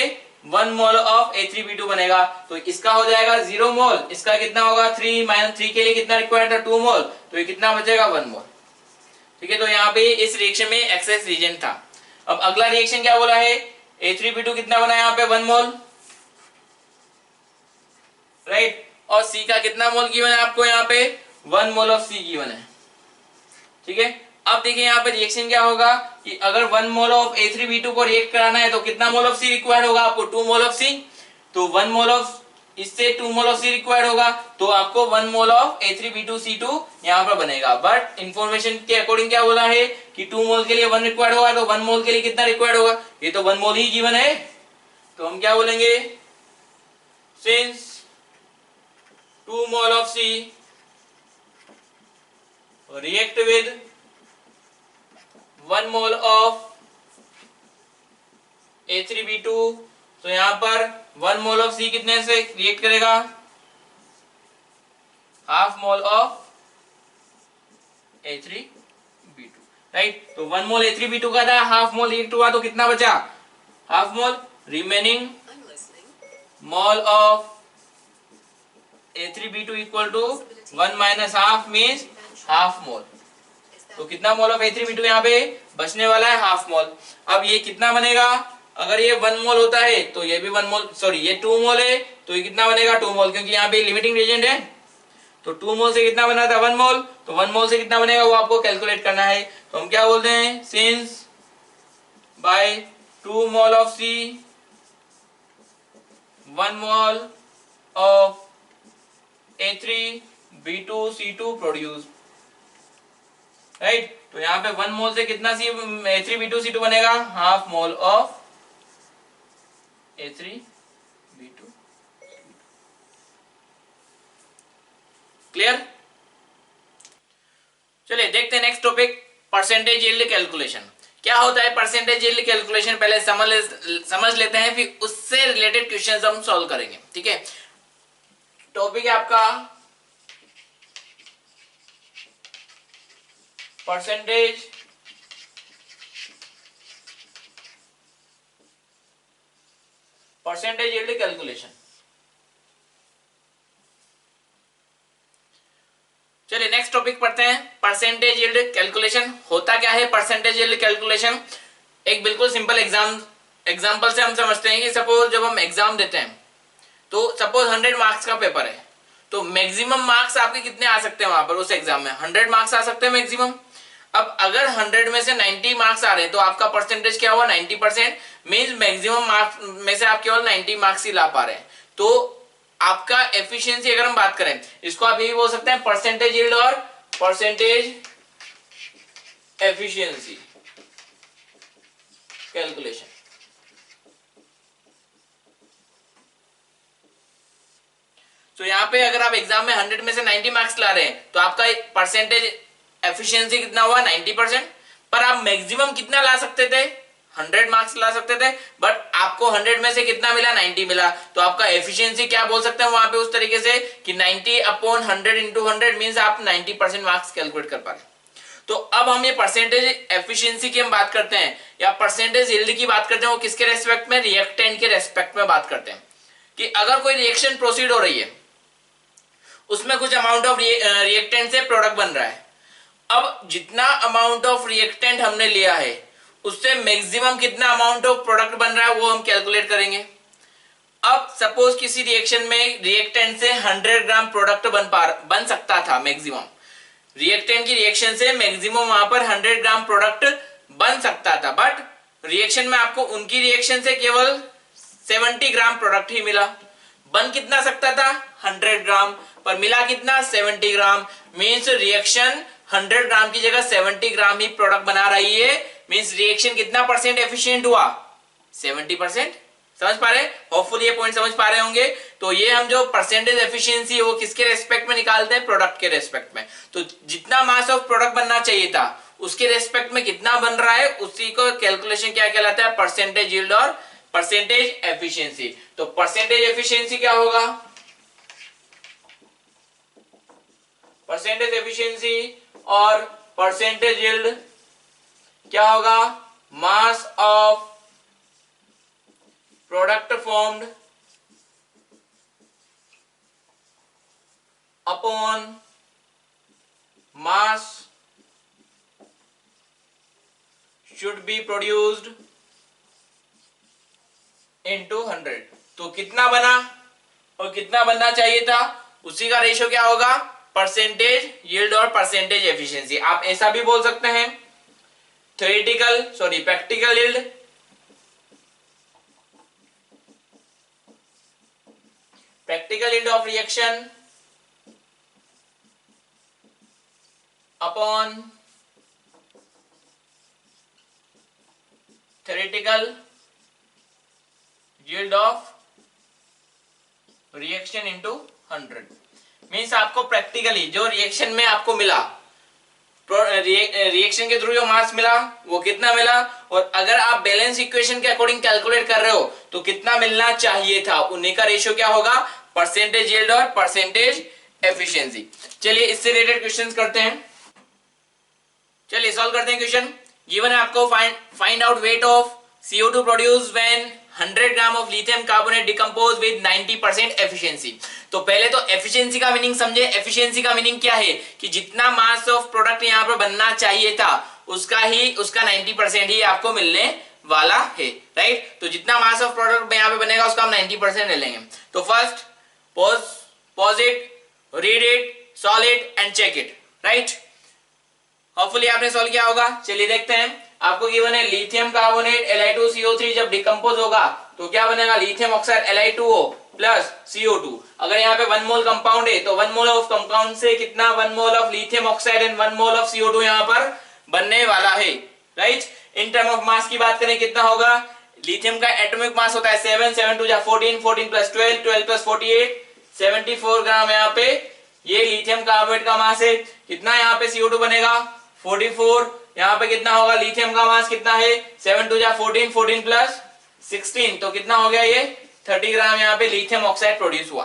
1 मोल ऑफ A3B2 बनेगा. तो इसका हो जाएगा 0 मोल, इसका कितना होगा 3 माइनस 3 के लिए कितना रिक्वायर्ड था 2 मोल, तो ये कितना बचेगा 1 मोल, ठीक है. तो यहाँ पे इस रिएक्शन में एक्सेस रिएजेंट था. अब अगला रिएक्शन क्या बोला है, A3B2 कितना बना यहाँ पे 1 मोल, राइट. और C का कितना मोल गिवन है आपको यहाँ पे 1 मोल ऑफ C गिवन है, ठीक है. अब देखिए यहाँ पे रिएक्शन क्या होगा कि अगर 1 मोल ऑफ A3B2 को रिएक्ट कराना है तो कितना मोल ऑफ C रिक्वायर्ड होगा आपको 2 मोल ऑफ C. तो 1 मोल ऑफ इससे 2 मोल ऑफ C रिक्वायर्ड होगा, तो आपको 1 मोल ऑफ A3B2C2 यहाँ पर बनेगा. बट इंफॉर्मेशन के अकॉर्डिंग क्या बोला है कि 2 मोल के लिए 1 रिक्वायर्ड होगा, तो 1 मोल के लिए कितना रिक्वायर्ड होगा, ये तो 1 मोल ही गिवन है. तो हम क्या बोलेंगे, since 2 mole of C react with 1 mole of A3B2. तो यहां पर 1 मोल ऑफ C कितने से रिएक्ट करेगा, half mole of A3B2, right. तो 1 मोल A3B2 का था, हाफ मोल रिएक्ट हुआ, तो कितना बचा half mole. Remaining mole of A3B2 equal to 1 minus half means half mole. तो कितना मोल ऑफ A3B2 यहाँ पे बचने वाला है, हाफ मोल. अब ये कितना बनेगा, अगर ये 1 मोल होता है तो ये भी 1 मोल, सॉरी ये 2 मोल है तो ये कितना बनेगा 2 मोल, क्योंकि यहाँ पे लिमिटिंग रिएजेंट है. तो 2 मोल से कितना बना था 1 मोल, तो 1 मोल से कितना बनेगा वो आपको कैलकुलेट करना है. तो हम क्या बोलते हैं, since by 2 mole of C 1 mole of A3B2C2 produce, right. तो यहाँ पे 1 मोल से कितना A3B2C2 बनेगा, half mole of A3B2. Clear. चलिए देखते हैं next topic, percentage yield calculation. क्या होता है परसेंटेज यील्ड कैलकुलेशन, पहले समझ लेते हैं, फिर उससे रिलेटेड क्वेश्चंस हम सॉल्व करेंगे, ठीक है. टॉपिक है आपका परसेंटेज यील्ड कैलकुलेशन। चलिए नेक्स्ट टॉपिक पढ़ते हैं, परसेंटेज यील्ड कैलकुलेशन। होता क्या है परसेंटेज यील्ड कैलकुलेशन? एक बिल्कुल सिंपल एग्जांपल से हम समझते हैं कि सपोज जब हम एग्जाम देते हैं तो सपोज 100 मार्क्स का पेपर है, तो मैक्सिमम मार्क्स आपके कितने आ सकते हैं वहां पर उस एग्जाम में? 100 मार्क्स आ सकते हैं मैक्सिमम। अब अगर 100 में से 90 मार्क्स आ रहे हैं तो आपका परसेंटेज क्या हुआ? 90%। मींस मैक्सिमम मार्क्स में से आप केवल 90 मार्क्स ही ला पा रहे हैं। तो आपका एफिशिएंसी अगर हम बात करें, इसको आप यही बोल सकते हैं परसेंटेज यील्ड और परसेंटेज एफिशिएंसी कैलकुलेशन। तो यहाँ पे अगर आप एग्जाम में 100 में से 90 मार्क्स ला रहे हैं तो आपका परसेंटेज एफिशिएंसी कितना हुआ? 90%। पर आप मैक्सिमम कितना ला सकते थे? 100 मार्क्स ला सकते थे, बट आपको 100 में से कितना मिला? 90 मिला। तो आपका एफिशिएंसी क्या बोल सकते हैं वहां पे उस तरीके से कि 90 अपॉन 100 इंटू 100 मीन्स आप 90% मार्क्स कैलकुलेट कर पा रहे हैं। तो अब हम ये परसेंटेज एफिशिएंसी की हम बात करते हैं या परसेंटेज यील्ड की बात करते हैं, वो किसके रेस्पेक्ट में? रिएक्टेंट के रेस्पेक्ट में बात करते हैं कि अगर कोई रिएक्शन प्रोसीड हो रही है, उसमें कुछ अमाउंट ऑफ रिएक्टेंट से प्रोडक्ट बन रहा है। अब जितना अमाउंट ऑफ रिएक्टेंट हमने लिया है उससे मैक्सिमम कितना अमाउंट ऑफ प्रोडक्ट बन रहा है वो हम कैलकुलेट करेंगे। अब सपोज किसी रिएक्शन में रिएक्टेंट से 100 ग्राम प्रोडक्ट बन सकता था मैक्सिमम। रिएक्टेंट की रिएक्शन से मैक्सिमम वहां पर 100 ग्राम प्रोडक्ट बन सकता था, बट रिएक्शन में आपको उनकी रिएक्शन से केवल 70 ग्राम प्रोडक्ट ही मिला। बन कितना सकता था? 100 ग्राम, पर मिला कितना? 70 ग्राम। मीन्स रिएक्शन 100 ग्राम की जगह 70 ग्राम ही प्रोडक्ट बना रही है। मीन्स रिएक्शन कितना परसेंट एफिशिएंट हुआ? 70%। समझ पा रहे? होपफुली ये पॉइंट समझ पा रहे होंगे। तो ये हम जो परसेंटेज एफिशिएंसी है वो किसके रेस्पेक्ट में निकालते हैं? प्रोडक्ट के रेस्पेक्ट में। तो जितना मास ऑफ प्रोडक्ट बनना चाहिए था उसके रेस्पेक्ट में कितना बन रहा है, उसी को कैलकुलेशन क्या कहलाता है? परसेंटेज यील्ड और परसेंटेज एफिशिएंसी। तो परसेंटेज एफिशिएंसी क्या होगा? परसेंटेज एफिशिएंसी और परसेंटेज यील्ड क्या होगा? Mass of product formed upon mass should be produced into 100। तो कितना बना और कितना बनना चाहिए था, उसी का रेशियो क्या होगा? परसेंटेज यील्ड और परसेंटेज एफिशिएंसी। आप ऐसा भी बोल सकते हैं practical yield of reaction upon theoretical yield of reaction into 100। Means आपको प्रैक्टिकली जो रिएक्शन में आपको मिला, रिएक्शन के थ्रू जो मास मिला वो कितना मिला, और अगर आप बैलेंस इक्वेशन के अकॉर्डिंग कैलकुलेट कर रहे हो तो कितना मिलना चाहिए था, उन्हीं का रेशियो क्या होगा? परसेंटेज यील्ड और परसेंटेज एफिशिएंसी। चलिए इससे रिलेटेड क्वेश्चंस करते हैं। चलिए सॉल्व करते हैं क्वेश्चन। गिवन है आपको find out weight of CO2 produced when 100 gram of lithium carbonate decompose with 90% efficiency. तो पहले तो एफिशिएंसी का मीनिंग समझे। एफिशिएंसी का मीनिंग क्या है कि जितना मास ऑफ प्रोडक्ट यहाँ पर बनना चाहिए था उसका 90% ही आपको मिलने वाला है, राइट। तो जितना मास ऑफ प्रोडक्ट यहाँ पे बनेगा उसका हम 90% ले लेंगे। तो first pause it, read it, solve it and check it, right. Hopefully आपने सॉल्व किया होगा। चलिए देखते हैं। आपको गिवन है लिथियम कार्बोनेट Li2CO3 जब डिकम्पोज होगा तो क्या बनेगा? Lithium oxide Li2O plus CO2। अगर यहाँ पे 1 मोल कंपाउंड है तो 1 मोल ऑफ कंपाउंड से कितना? 1 mole of lithium oxide and 1 mole of CO2 यहाँ पर बनने वाला है, right. In term of mass की बात करें कितना होगा? लिथियम का एटॉमिक मास होता है 7, 7 2 14, 14 प्लस 12, 12 प्लस 48, 74 ग्राम यहाँ पे ये लिथियम कार्बोनेट का मास है। कितना यहाँ पे CO2 बनेगा? 44। यहाँ पे कितना होगा? लिथियम का मास कितना है? 7 2 14, 14 प्लस 16, तो कितना हो गया ये? 30 ग्राम यहाँ पे लिथियम ऑक्साइड प्रोड्यूस हुआ।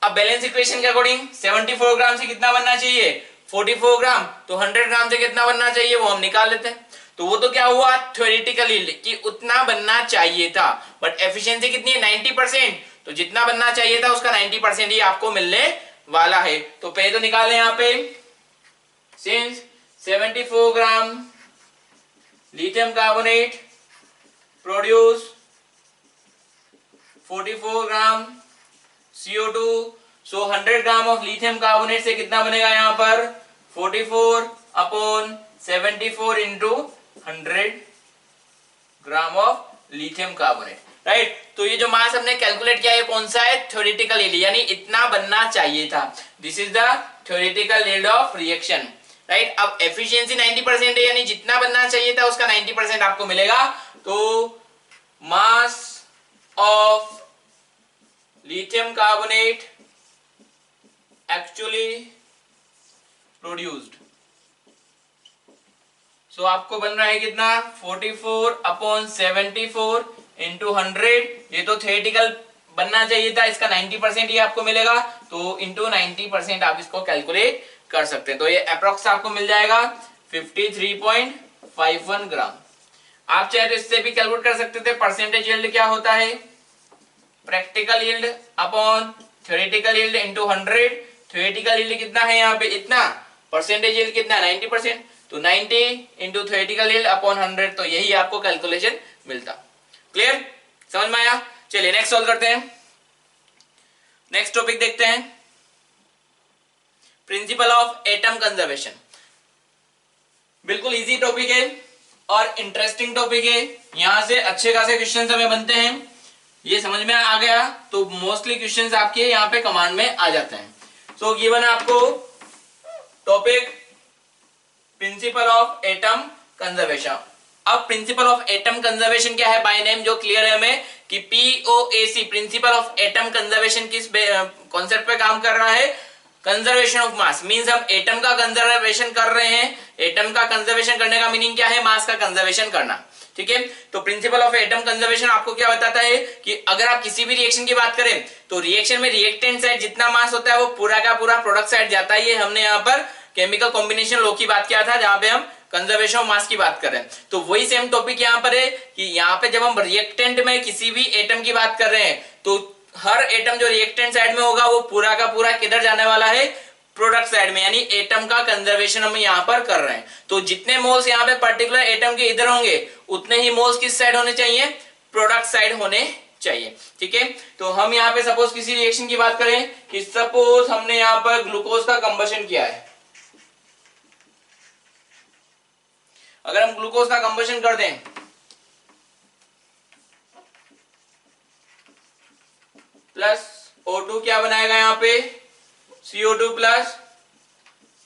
अब बैलेंस इक्वेशन के अकॉर्डिंग 74 ग्राम से कितना बनना चाहिए? 44 ग्राम, तो 100 ग्राम से कितना बनना चाहिए वो हम निकाल लेते हैं। तो वो तो क्या हुआ थ्योरेटिकल यील्ड कि उतना बनना चाहिए था, बट एफिशिएंसी कितनी है 90%, तो जितना बनना चाहिए था उसका 90% ही आपको मिलने वाला है। तो पहले तो निकाले यहाँ पे, since 74 gram lithium carbonate produce 44 gram CO2, so 100 gram of lithium carbonate से कितना बनेगा यहाँ पर 44 upon 74 into 100 gram of lithium carbonate, right. तो ये जो मास हमने कैलकुलेट किया है कौन सा है थ्योरेटिकल यील्ड, यानी इतना बनना चाहिए था। This is the theoretical yield of reaction, right. अब एफिशिएंसी 90% है, यानी जितना बनना चाहिए था उसका 90% आपको मिलेगा। तो mass of lithium carbonate actually produced, सो आपको बन रहा है कितना 44 अपॉन 74 इंटू 100, ये तो थियोरेटिकल बनना चाहिए था, इसका 90% ही आपको मिलेगा, तो इंटू 90% आप इसको कैलकुलेट कर सकते हैं। तो ये अप्रोक्स आपको मिल जाएगा 53.51 ग्राम। आप चाहे तो इससे भी कैलकुलेट कर सकते थे परसेंटेज यील्ड क्या होता है, practical yield upon theoretical yield into 100। Theoretical yield कितना है यहाँ पे इतना, परसेंटेज यील्ड कितना 90%, तो 90 इंटू थ्योरेटिकल यील्ड अपॉन 100, तो यही आपको कैलकुलेशन मिलता। क्लियर, समझ में आया। चलिए नेक्स्ट सॉल्व करते हैं। नेक्स्ट टॉपिक देखते हैं, प्रिंसिपल ऑफ एटम कंजर्वेशन। बिल्कुल इजी टॉपिक है और इंटरेस्टिंग टॉपिक है, यहां से अच्छे खासे क्वेश्चन हमें बनते हैं। ये समझ में आ गया तो मोस्टली क्वेश्चंस आपके यहाँ पे कमांड में आ जाते हैं। सो गिवन आपको topic principal of atom conservation. अब प्रिंसिपल ऑफ एटम कंजर्वेशन क्या है, बाय नेम जो क्लियर है हमें कि POAC principle of atom conservation किस कॉन्सेप्ट पे काम कर रहा है, कंजर्वेशन ऑफ मास। मींस हम एटम का कंजर्वेशन कर रहे हैं। एटम का कंजर्वेशन करने का मीनिंग क्या है, मास का कंजर्वेशन करना, ठीक है। तो प्रिंसिपल ऑफ एटम कंजर्वेशन आपको क्या बताता है कि अगर आप किसी भी रिएक्शन की बात करें तो रिएक्शन में रिएक्टेंट साइड जितना मास होता है वो पूरा का पूरा प्रोडक्ट साइड जाता है। ये हमने यहाँ पर केमिकल कॉम्बिनेशन लॉ की बात किया था जहां पे हम कंजर्वेशन ऑफ मास की बात कर रहे हैं। तो वही सेम टॉपिक यहाँ पर है कि यहाँ पे जब हम रिएक्टेंट में किसी भी एटम की बात कर रहे हैं तो हर एटम जो रिएक्टेंट साइड में होगा वो पूरा का पूरा किधर जाने वाला है, प्रोडक्ट साइड में, यानी एटम का कंजर्वेशन हम यहाँ पर कर रहे हैं। तो जितने मोल्स यहाँ पे पर्टिकुलर एटम के इधर होंगे उतने ही मोल्स किस साइड होने चाहिए, प्रोडक्ट साइड होने चाहिए, ठीक है। तो हम यहाँ पे सपोज किसी रिएक्शन की बात करें कि सपोज हमने यहाँ पर ग्लूकोज का कंबशन किया है। अगर हम ग्लूकोज का कंबशन कर दें प्लस O2 क्या बनाएगा यहाँ पे CO2 प्लस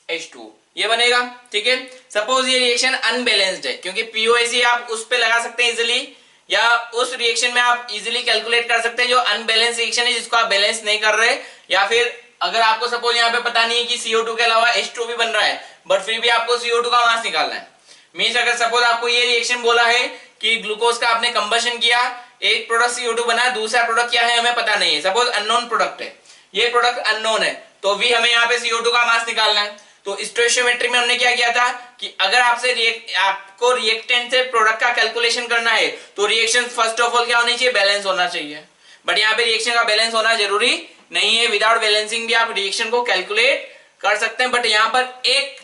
H2 ये बनेगा, ठीक है। सपोज ये रिएक्शन अनबैलेंस्ड है, क्योंकि POAC आप उस पे लगा सकते हैं इजीली, या उस रिएक्शन में आप इजीली कैलकुलेट कर सकते हैं जो अनबैलेंस रिएक्शन है जिसको आप बैलेंस नहीं कर रहे, या फिर अगर आपको सपोज यहाँ पे पता नहीं है कि CO2 के अलावा H2 भी बन रहा है बट फिर भी आपको CO2 का मास निकालना है। मींस अगर सपोज आपको ये रिएक्शन बोला है कि ग्लूकोज का आपने कंबशन किया, एक प्रोडक्ट CO2 बना, दूसरा प्रोडक्ट क्या है हमें पता नहीं है, सपोज अननोन प्रोडक्ट है, ये प्रोडक्ट अननोन है, तो भी हमें यहाँ पे CO2 का मास निकालना है। तो स्टोइचियोमेट्री में हमने क्या किया था कि अगर आपको रिएक्टेंट से प्रोडक्ट का कैलकुलेशन करना है तो रिएक्शन फर्स्ट ऑफ ऑल क्या होनी चाहिए, बैलेंस होना चाहिए। बट यहाँ पे रिएक्शन का बैलेंस होना जरूरी नहीं है, विदाउट बैलेंसिंग भी आप रिएक्शन को कैलकुलेट कर सकते हैं। बट यहाँ पर एक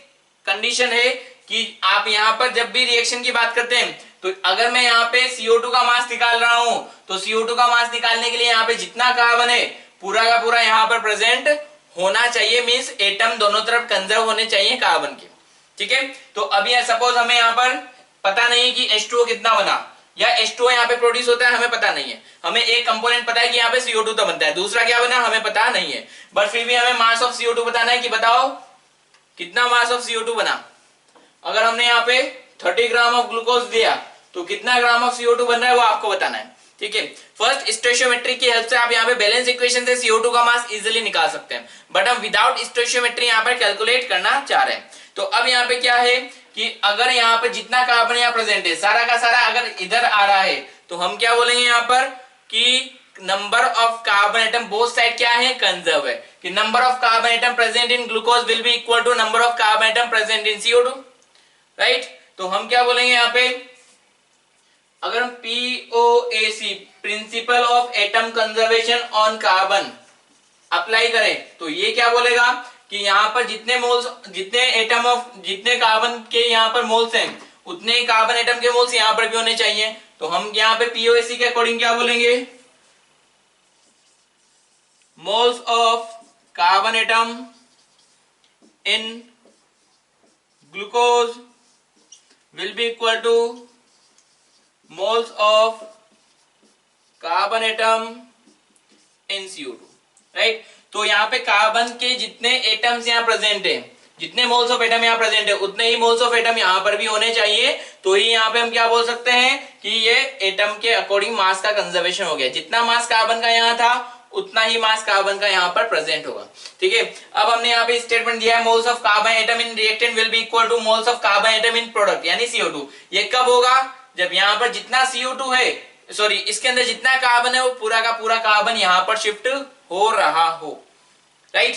कंडीशन है कि आप यहाँ पर जब भी रिएक्शन की बात करते हैं तो अगर मैं यहाँ पे CO2 का मास निकाल रहा हूं तो CO2 का मास निकालने के लिए यहाँ पे जितना कार्बन है पूरा का पूरा यहाँ पर प्रेजेंट होना चाहिए। मींस एटम दोनों तरफ कंजर्व होने चाहिए कार्बन के, ठीक है। तो अभी सपोज हमें यहाँ पर पता नहीं है कि H2O कितना बना या H2O यहाँ पे प्रोड्यूस होता है, हमें पता नहीं है। हमें एक कंपोनेंट पता है कि यहाँ पे CO2 तो बनता है, दूसरा क्या बना हमें पता नहीं है, बट फिर भी हमें मास ऑफ CO2 बताना है कि बताओ कितना मास ऑफ CO2 बना। अगर हमने यहाँ पे 30 ग्राम ऑफ ग्लूकोज दिया तो कितना ग्राम ऑफ CO2 बन रहा है वो आपको बताना है, ठीक है। फर्स्ट स्टोइचियोमेट्री की हेल्प से आप यहाँ पे बैलेंस इक्वेशन से CO2 का मास इजीली निकाल सकते हैं, बट हम विदाउट स्टोइचियोमेट्री यहाँ पर कैलकुलेट करना चाह रहे हैं। तो अब यहाँ पे क्या है कि अगर यहाँ पे जितना कार्बन यहाँ प्रेजेंट है सारा का सारा अगर इधर आ रहा है तो हम क्या बोलेंगे यहाँ पर कि number of carbon atom both side क्या है, कंजर्व है, कि number of carbon atom present in glucose will be equal to number of carbon atom present in CO2, right. तो हम क्या बोलेंगे यहाँ पे, अगर हम POAC principle of atom conservation on carbon apply करें तो ये क्या बोलेगा कि यहाँ पर जितने मोल्स, जितने एटम ऑफ, जितने कार्बन के यहाँ पर मोल्स हैं उतने ही कार्बन एटम के मोल्स यहाँ पर भी होने चाहिए। तो हम यहाँ पे POAC के अकॉर्डिंग क्या बोलेंगे, moles of carbon atom in glucose will be equal two moles of carbon atom in CO2, right. तो यहाँ पे कार्बन के जितने एटम्स यहाँ प्रेजेंट है, जितने मोल्स ऑफ एटम यहाँ प्रेजेंट है उतने ही मोल्स ऑफ एटम यहाँ पर भी होने चाहिए। तो ही यहाँ पे हम क्या बोल सकते हैं कि ये एटम के अकॉर्डिंग मास का कंजर्वेशन हो गया। जितना मास कार्बन का यहाँ था उतना ही मास कार्बन का यहाँ पर प्रेजेंट होगा, ठीक है। अब हमने यहाँ पे स्टेटमेंट दिया है moles of carbon atom in reactant will be equal two moles of carbon atom in product यानी CO2। ये कब होगा, जब यहाँ पर जितना CO2 है, सॉरी इसके अंदर जितना कार्बन है वो पूरा का पूरा कार्बन यहाँ पर शिफ्ट हो रहा हो, राइट।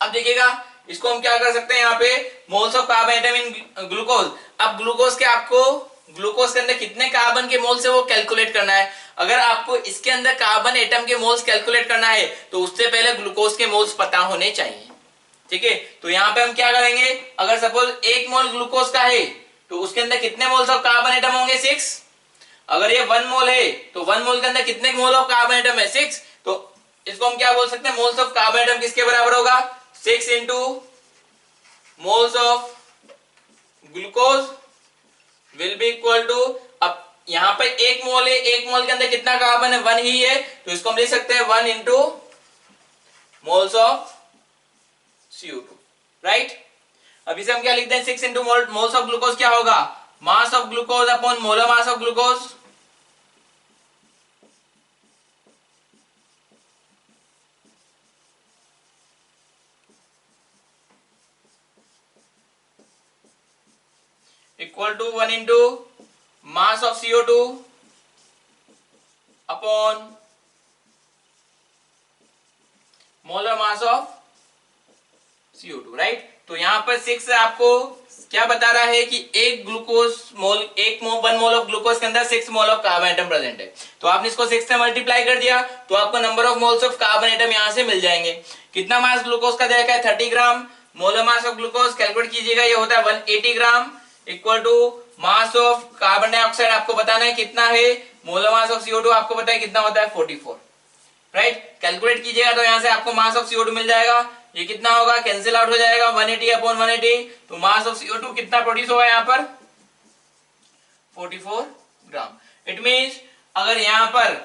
अब देखिएगा इसको हम क्या कर सकते हैं, यहाँ पे moles of carbon atom in glucose. अब ग्लूकोज के आपको ग्लूकोज के अंदर कितने कार्बन के मोल्स है वो कैलकुलेट करना है। अगर आपको इसके अंदर कार्बन एटम के मोल्स कैलकुलेट करना है तो उससे पहले ग्लूकोज के मोल्स पता होने चाहिए, ठीक है। तो यहाँ पे हम क्या करेंगे, अगर सपोज 1 मोल ग्लूकोज का है तो उसके अंदर कितने मोल्स ऑफ कार्बन एटम होंगे, 6। अगर ये 1 मोल है तो 1 मोल के अंदर कितने मोल ऑफ कार्बन एटम है, 6। तो इसको हम क्या बोल सकते हैं, मोल्स ऑफ कार्बन एटम किसके बराबर होगा, 6 into moles of glucose will be equal to, अब यहां पर 1 मोल है, 1 मोल के अंदर कितना कार्बन है, 1 ही है, तो इसको हम लिख सकते हैं 1 into moles of CO2, right. अब इसे हम क्या लिखते हैं, 6 इंटू मोल्स ऑफ ग्लूकोज क्या होगा, mass of glucose upon molar mass of glucose, equal to 1 into mass of CO2 upon molar mass of CO2, right. तो यहां पर 6 आपको क्या बता रहा है कि एक glucose mole, 1 mole of glucose के अंदर 6 mole of carbon atom present है। तो आपने इसको 6 से मल्टीप्लाई कर दिया तो आपको number of moles of carbon atom यहां से मिल जाएंगे। कितना मास ग्लूकोज का देखा है, 30 gram. Molar mass of glucose calculate कीजिएगा, ये होता है 180 gram equal to mass of carbon dioxide आपको बताना है कितना है, मोलर मास ऑफ CO2 आपको पता है कितना होता है, 44, राइट। कैलकुलेट कीजिएगा तो यहां से आपको मास ऑफ CO2 मिल जाएगा, ये कितना होगा, कैंसिल आउट हो जाएगा, 180 अपॉन 180, तो मास ऑफ CO2 कितना प्रोड्यूस होगा यहाँ पर, 44 ग्राम। इट मींस अगर यहाँ पर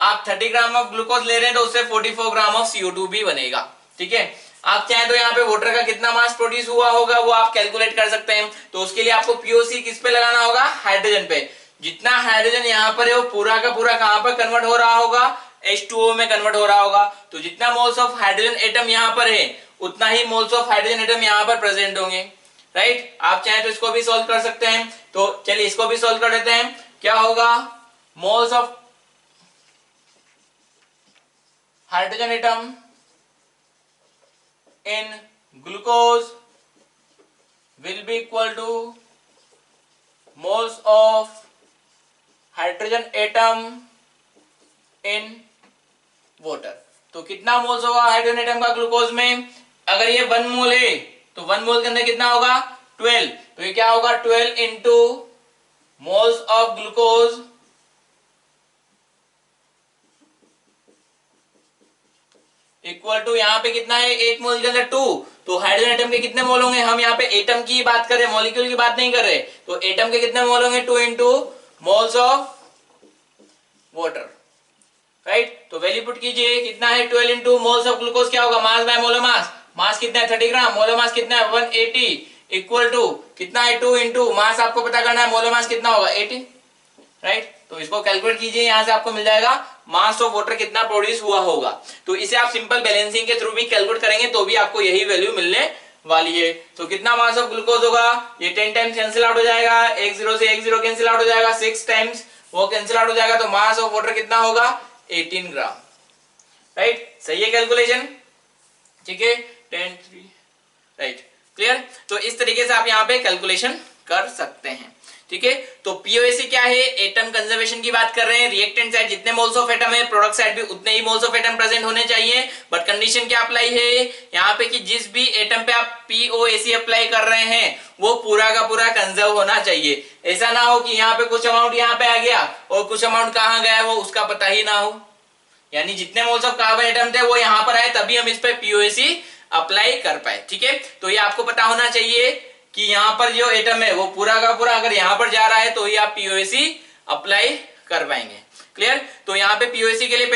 आप 30 ग्राम ऑफ ग्लूकोज ले रहे हैं तो उससे 44 ग्राम ऑफ CO2 भी बनेगा, ठीक है। आप चाहें तो यहाँ पे वाटर का कितना मास प्रोड्यूस हुआ होगा वो आप कैलकुलेट कर सकते हैं। तो उसके लिए आपको POC किस पे लगाना होगा, हाइड्रोजन पे। जितना हाइड्रोजन यहाँ पर है वो पूरा का पूरा कहां पर कन्वर्ट हो रहा होगा, H2O में कन्वर्ट हो रहा होगा। तो जितना मोल्स ऑफ हाइड्रोजन एटम यहाँ पर है उतना ही मोल्स ऑफ हाइड्रोजन एटम यहाँ पर प्रेजेंट होंगे, राइट। आप चाहें तो इसको भी सॉल्व कर सकते हैं। तो चलिए इसको भी सॉल्व कर देते हैं। क्या होगा, moles of hydrogen atom in glucose will be equal to moles of hydrogen atom in water। तो कितना मोल्स होगा हाइड्रोजन एटम का ग्लूकोज में, अगर ये 1 मोल है तो 1 मोल के अंदर कितना होगा, 12। तो ये क्या होगा, 12 into moles of glucose equal to यहाँ पे कितना है, 1 मोल के अंदर 2। तो हाइड्रोजन एटम के कितने मोल होंगे, हम यहाँ पे एटम की बात कर रहे हैं, मॉलिक्यूल की बात नहीं कर रहे। तो एटम के कितने मोल होंगे, 2 into moles of water, right. तो वैल्यू पुट कीजिए, कितना है 12 इंटू मोल्स ऑफ ग्लूकोज क्या होगा, मास बाय मोलर मास। मास कितना है 30 ग्राम, मोलर मास कितना है 180 इक्वल टू कितना है 2 इंटू मास आपको पता करना है, मोलर मास कितना होगा 80, राइट। तो इसको कैलकुलेट कीजिए, यहां से आपको मिल जाएगा मास ऑफ वाटर कितना प्रोड्यूस हुआ होगा। तो इसे आप सिंपल बैलेंसिंग के थ्रू भी कैलकुलेट करेंगे तो भी आपको यही वैल्यू मिलने वाली है। तो कितना मास ऑफ ग्लूकोज होगा, ये 10 टाइम्स कैंसिल आउट हो जाएगा, 1 0 से 1 0 कैंसिल आउट हो जाएगा, 6 टाइम्स वो कैंसिल आउट हो जाएगा। तो मास ऑफ वाटर कितना होगा, 18 ग्राम, राइट। सही है कैलकुलेशन, ठीक है, 10 3, राइट, क्लियर। तो इस तरीके से आप यहाँ पे कैलकुलेशन कर सकते हैं, ठीक है। तो पीओएसी क्या है, एटम कंजर्वेशन की बात कर रहे हैं। रिएक्टेंट साइड जितने मोल्स ऑफ एटम है, प्रोडक्ट साइड भी उतने ही मोल्स ऑफ एटम प्रेजेंट होने चाहिए, बट कंडीशन क्या अप्लाई है यहाँ पे कि जिस भी एटम पे आप पीओएसी अप्लाई कर रहे हैं वो पूरा का पूरा कंजर्व होना चाहिए। ऐसा ना हो कि यहाँ पे कुछ अमाउंट यहाँ पे आ गया और कुछ अमाउंट कहाँ गया वो उसका पता ही ना हो, यानी जितने मोल्स ऑफ कार्बन एटम थे वो यहाँ पर आए तभी हम इस पे पीओएसी अप्लाई कर पाए, ठीक है। तो ये आपको पता होना चाहिए कि यहाँ पर जो एटम है वो पूरा का पूरा अगर यहाँ पर जा रहा है तो ही आप पीओएसी अप्लाई कर पाएंगे, क्लियर। तो यहाँ पे पीओएसी के लिए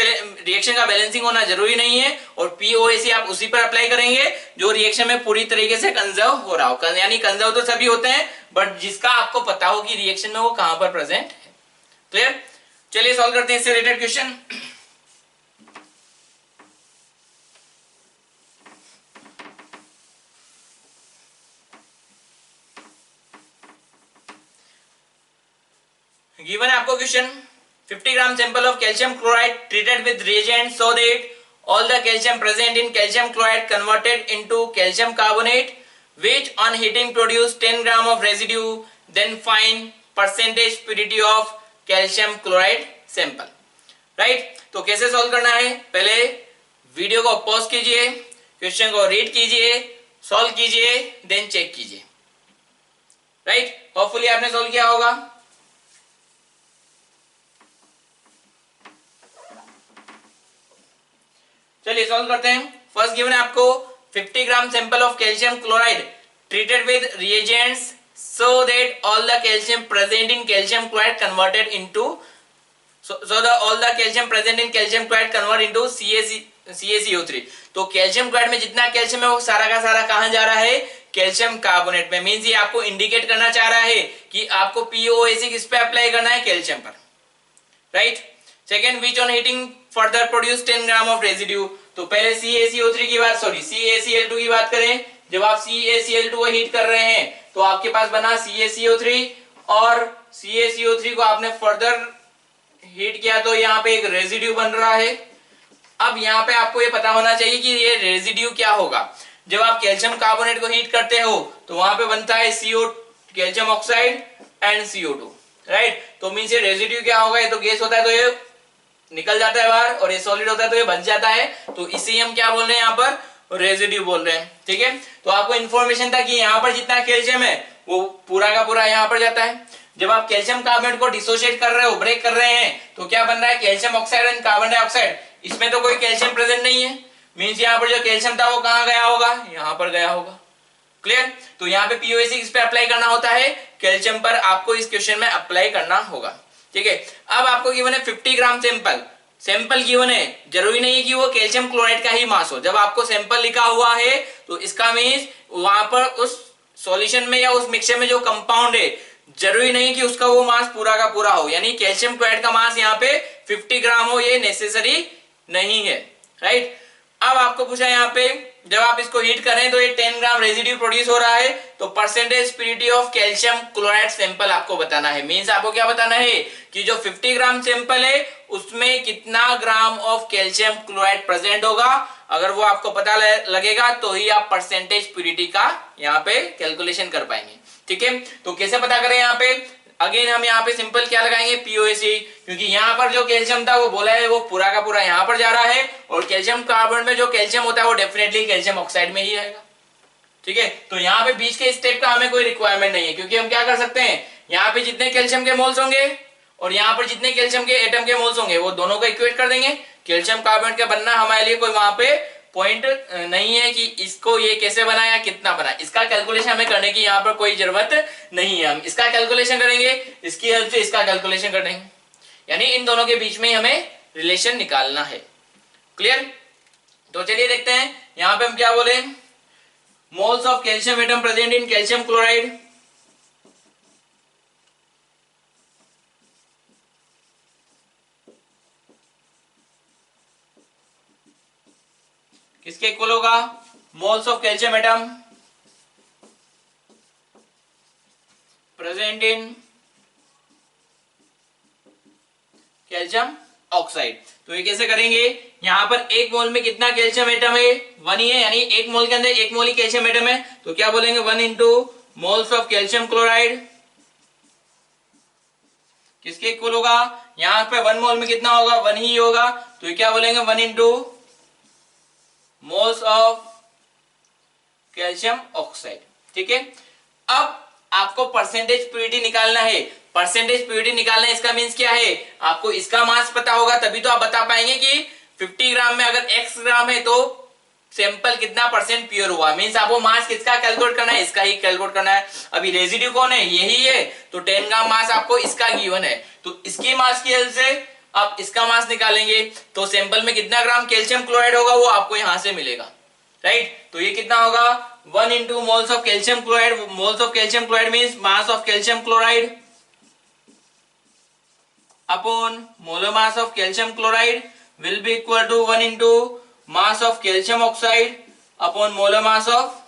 रिएक्शन का बैलेंसिंग होना जरूरी नहीं है, और पीओएसी आप उसी पर अप्लाई करेंगे जो रिएक्शन में पूरी तरीके से कंजर्व हो रहा हो, यानी कंजर्व तो सभी होते हैं बट जिसका आपको पता हो कि रिएक्शन में वो कहां पर प्रेजेंट है, क्लियर। चलिए सॉल्व करते हैं इससे रिलेटेड क्वेश्चन। गिवन है आपको question, 50 gram sample of calcium chloride treated with reagent so that all the calcium present in calcium chloride converted into calcium carbonate which on heating produce 10 gram of residue, then find percentage purity of calcium chloride sample, right। तो कैसे solve करना है, पहले video को pause कीजिए, question को read कीजिए, solve कीजिए, देन चेक कीजिए, राइट। होपफुली आपने सॉल्व किया होगा। चलिए सॉल्व करते हैं। फर्स्ट गिवन है आपको 50 gram sample of calcium chloride treated with reagents so that all the calcium present in calcium chloride converted into all the calcium present in calcium chloride convert into CaCO3। तो calcium chloride में जितना calcium है वो सारा का सारा कहां जा रहा है, कैल्शियम कार्बोनेट में। मींस ये आपको इंडिकेट करना चाह रहा है कि आपको पीओएसी किस पे अप्लाई करना है, कैल्शियम पर, right. Second, which on heating further produce 10 gram of residue. तो पहले CaCO3 की बात, सॉरी CaCl2 की बात करें। जब आप CaCl2 को हीट कर रहे हैं तो आपके पास बना CaCO3, और CaCO3 को आपने फर्दर हीट किया तो यहाँ पे एक रेजिड्यू बन रहा है। अब यहाँ पे आपको ये पता होना चाहिए कि ये रेजिड्यू क्या होगा। जब आप कैल्शियम कार्बोनेट को हीट करते हो तो वहां पे बनता है calcium oxide and CO2, right. तो मीन्स ये रेजिड्यू क्या होगा, ये तो गैस होता है तो ये निकल जाता है बाहर, और ये सॉलिड होता है तो ये बच जाता है, तो इसे हम क्या बोल रहे हैं यहाँ पर, रेजिड्यू बोल रहे हैं, ठीक है। तो आपको इन्फॉर्मेशन था कि यहाँ पर जितना कैल्शियम है वो पूरा का पूरा यहाँ पर जाता है। जब आप कैल्शियम कार्बोनेट को डिसोशिएट कर रहे हो, ब्रेक कर रहे हैं, तो क्या बन रहा है, calcium oxide and carbon dioxide. इसमें तो कोई कैल्शियम प्रेजेंट नहीं है, मीन्स यहाँ पर जो कैल्शियम था वो कहाँ गया होगा, यहाँ पर गया होगा, क्लियर। तो यहाँ पे पीओएसी किस पे अप्लाई करना होता है, कैल्शियम पर आपको इस क्वेश्चन में अप्लाई करना होगा, ठीक है। अब आपको गिवन है 50 ग्राम सैंपल गिवन है, जरूरी नहीं है कि वो कैल्शियम क्लोराइड का ही मास हो। जब आपको सैंपल लिखा हुआ है तो इसका मीन्स वहां पर उस सॉल्यूशन में या उस मिक्सचर में जो कंपाउंड है जरूरी नहीं कि उसका वो मास पूरा का पूरा हो, यानी कैल्शियम क्लोराइड का मास यहाँ पे 50 ग्राम हो, ये नेसेसरी नहीं है, राइट। अब आपको पूछा यहाँ पे जब आप इसको हीट करें तो ये 10 ग्राम रेजिड्यू प्रोड्यूस हो रहा है, तो percentage purity of calcium chloride sample आपको बताना है। मींस आपको क्या बताना है कि जो 50 ग्राम सैंपल है उसमें कितना gram of calcium chloride present होगा। अगर वो आपको पता लगेगा तो ही आप परसेंटेज प्यूरिटी का यहाँ पे कैलकुलेशन कर पाएंगे, ठीक है। तो कैसे पता करें, यहाँ पे अगेन हम यहाँ पे सिंपल क्या लगाएंगे, पीओएसी, क्योंकि यहाँ पर जो कैल्शियम था वो बोला है वो पूरा का पूरा यहाँ पर जा रहा है, और कैल्शियम कार्बन में जो कैल्शियम होता है वो डेफिनेटली कैल्शियम ऑक्साइड में ही आएगा, ठीक है। तो यहाँ पे बीच के स्टेप का हमें कोई रिक्वायरमेंट नहीं है, क्योंकि हम क्या कर सकते हैं, यहाँ पे जितने कैल्शियम के मोल्स होंगे और यहाँ पर जितने कैल्शियम के एटम के मोल्स होंगे वो दोनों को इक्वेट कर देंगे। कैल्शियम कार्बोनेट का बनना हमारे लिए कोई वहां पे पॉइंट नहीं है कि इसको ये कैसे बना या कितना बना, इसका कैलकुलेशन हमें करने की यहाँ पर कोई जरूरत नहीं है। हम इसका कैलकुलेशन करेंगे, इसकी हेल्प से इसका कैलकुलेशन कर देंगे, यानी इन दोनों के बीच में हमें रिलेशन निकालना है, क्लियर। तो चलिए देखते हैं यहाँ पे हम क्या बोले, moles of calcium atom present in calcium chloride, किसके इक्वल होगा, moles of calcium atom present in calcium oxide. तो ये कैसे करेंगे, यहाँ पर एक मोल में कितना कैल्शियम एटम है, 1 ही है, यानी एक मोल के अंदर एक मोल ही कैल्शियम एटम है, तो क्या बोलेंगे 1 into moles of calcium chloride किसके इक्वल होगा, यहाँ पे 1 मोल में कितना होगा 1 ही होगा, तो ये क्या बोलेंगे 1 into moles of calcium oxide. ठीक है, अब आपको परसेंटेज प्योरिटी निकालना है। परसेंटेज प्योरिटी निकालना है, इसका मींस क्या है, आपको इसका मास पता होगा तभी तो आप बता पाएंगे कि 50 ग्राम में अगर x ग्राम है तो सैंपल कितना परसेंट प्योर हुआ। मींस आपको मास किसका कैलकुलेट करना है, इसका ही कैलकुलेट करना है। अभी रेजिड्यू कौन है, यही है, तो 10 ग्राम मास आपको इसका गिवन है, तो इसकी मास की हेल्प से आप इसका मास निकालेंगे, तो सैंपल में कितना ग्राम कैल्शियम क्लोराइड होगा वो आपको यहां से मिलेगा, राइट। तो ये कितना होगा 1 into moles of calcium chloride, moles of calcium chloride means mass of calcium chloride upon molar mass of calcium chloride will be equal to 1 into mass of calcium oxide upon molar mass of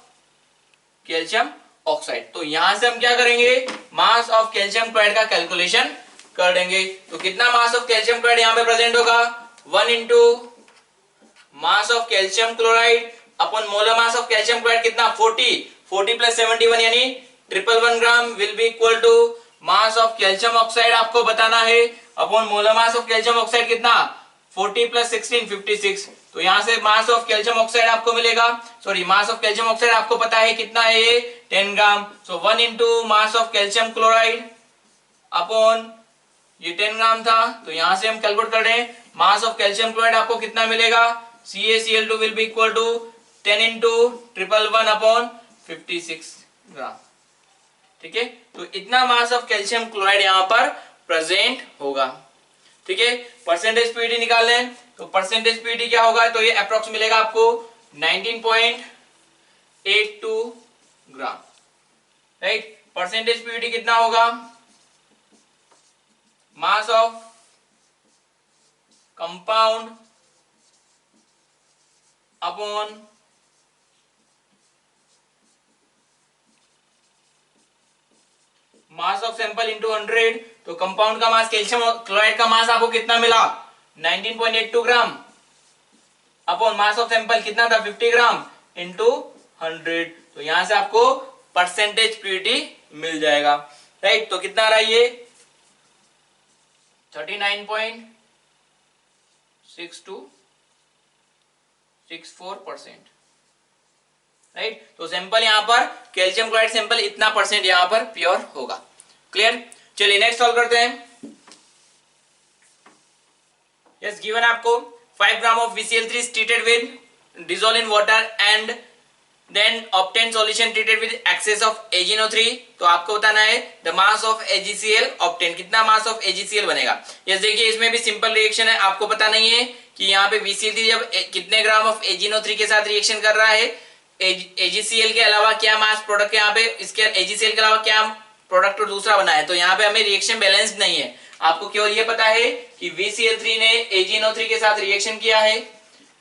calcium oxide. तो यहां से हम क्या करेंगे, mass of calcium chloride का calculation कर देंगे। तो कितना मास ऑफ कैल्शियम क्लोराइड यहां पे प्रेजेंट होगा 1 into mass of calcium chloride upon molar mass of calcium chloride कितना 40 प्लस 71 यानी 111 gram will be equal to mass of calcium oxide आपको बताना है upon molar mass of calcium oxide कितना 40 plus 16 56। तो यहां से मास ऑफ कैल्शियम ऑक्साइड आपको मिलेगा, sorry mass of calcium oxide आपको पता है कितना है ये 10 ग्राम। सो 1 into mass of calcium chloride upon ये 10 ग्राम था, तो यहां से हम कैलकुलेट कर रहे हैं मास ऑफ कैल्शियम क्लोराइड आपको कितना मिलेगा, CaCl2 will be equal to 10 into 111 upon 56 gram. ठीक है, तो इतना मास ऑफ कैल्शियम क्लोराइड यहां पर प्रेजेंट होगा। ठीक है, परसेंटेज प्योरिटी निकाल लें, तो परसेंटेज प्योरिटी क्या होगा, तो ये अप्रोक्स मिलेगा आपको 19.82 ग्राम, राइट। परसेंटेज प्योरिटी कितना होगा, mass of compound upon mass of sample into 100। तो कंपाउंड का मास कैल्शियम क्लोराइड का मास आपको कितना मिला 19.82 ग्राम अपॉन मास ऑफ सैंपल कितना था 50 ग्राम इंटू 100। तो यहां से आपको परसेंटेज प्योरिटी मिल जाएगा, राइट। तो कितना रहा ये 39.6264%, राइट। तो सैंपल यहां पर कैल्शियम क्लोराइड सैंपल इतना परसेंट यहां पर प्योर होगा। क्लियर, चलिए नेक्स्ट सॉल्व करते हैं। यस, गिवन आपको 5 gram of VCl3 is treated with dissolved in water and then obtained solution treated with excess of AgNO3। तो आपको बताना है the mass of AgCl obtained, कितना mass of AgCl बनेगा। यस, देखिए इसमें भी सिंपल रिएक्शन है, आपको पता नहीं है कि यहाँ पे VCl3 जब कितने ग्राम ऑफ AgNO3 के साथ रिएक्शन कर रहा है, AgCl के अलावा क्या मास प्रोडक्ट यहाँ पे, इसके AgCl के अलावा क्या प्रोडक्ट और दूसरा बना है, तो यहाँ पे हमें रिएक्शन बैलेंस नहीं है। आपको केवल ये पता है कि VCl3 ने AgNO3 के साथ रिएक्शन किया है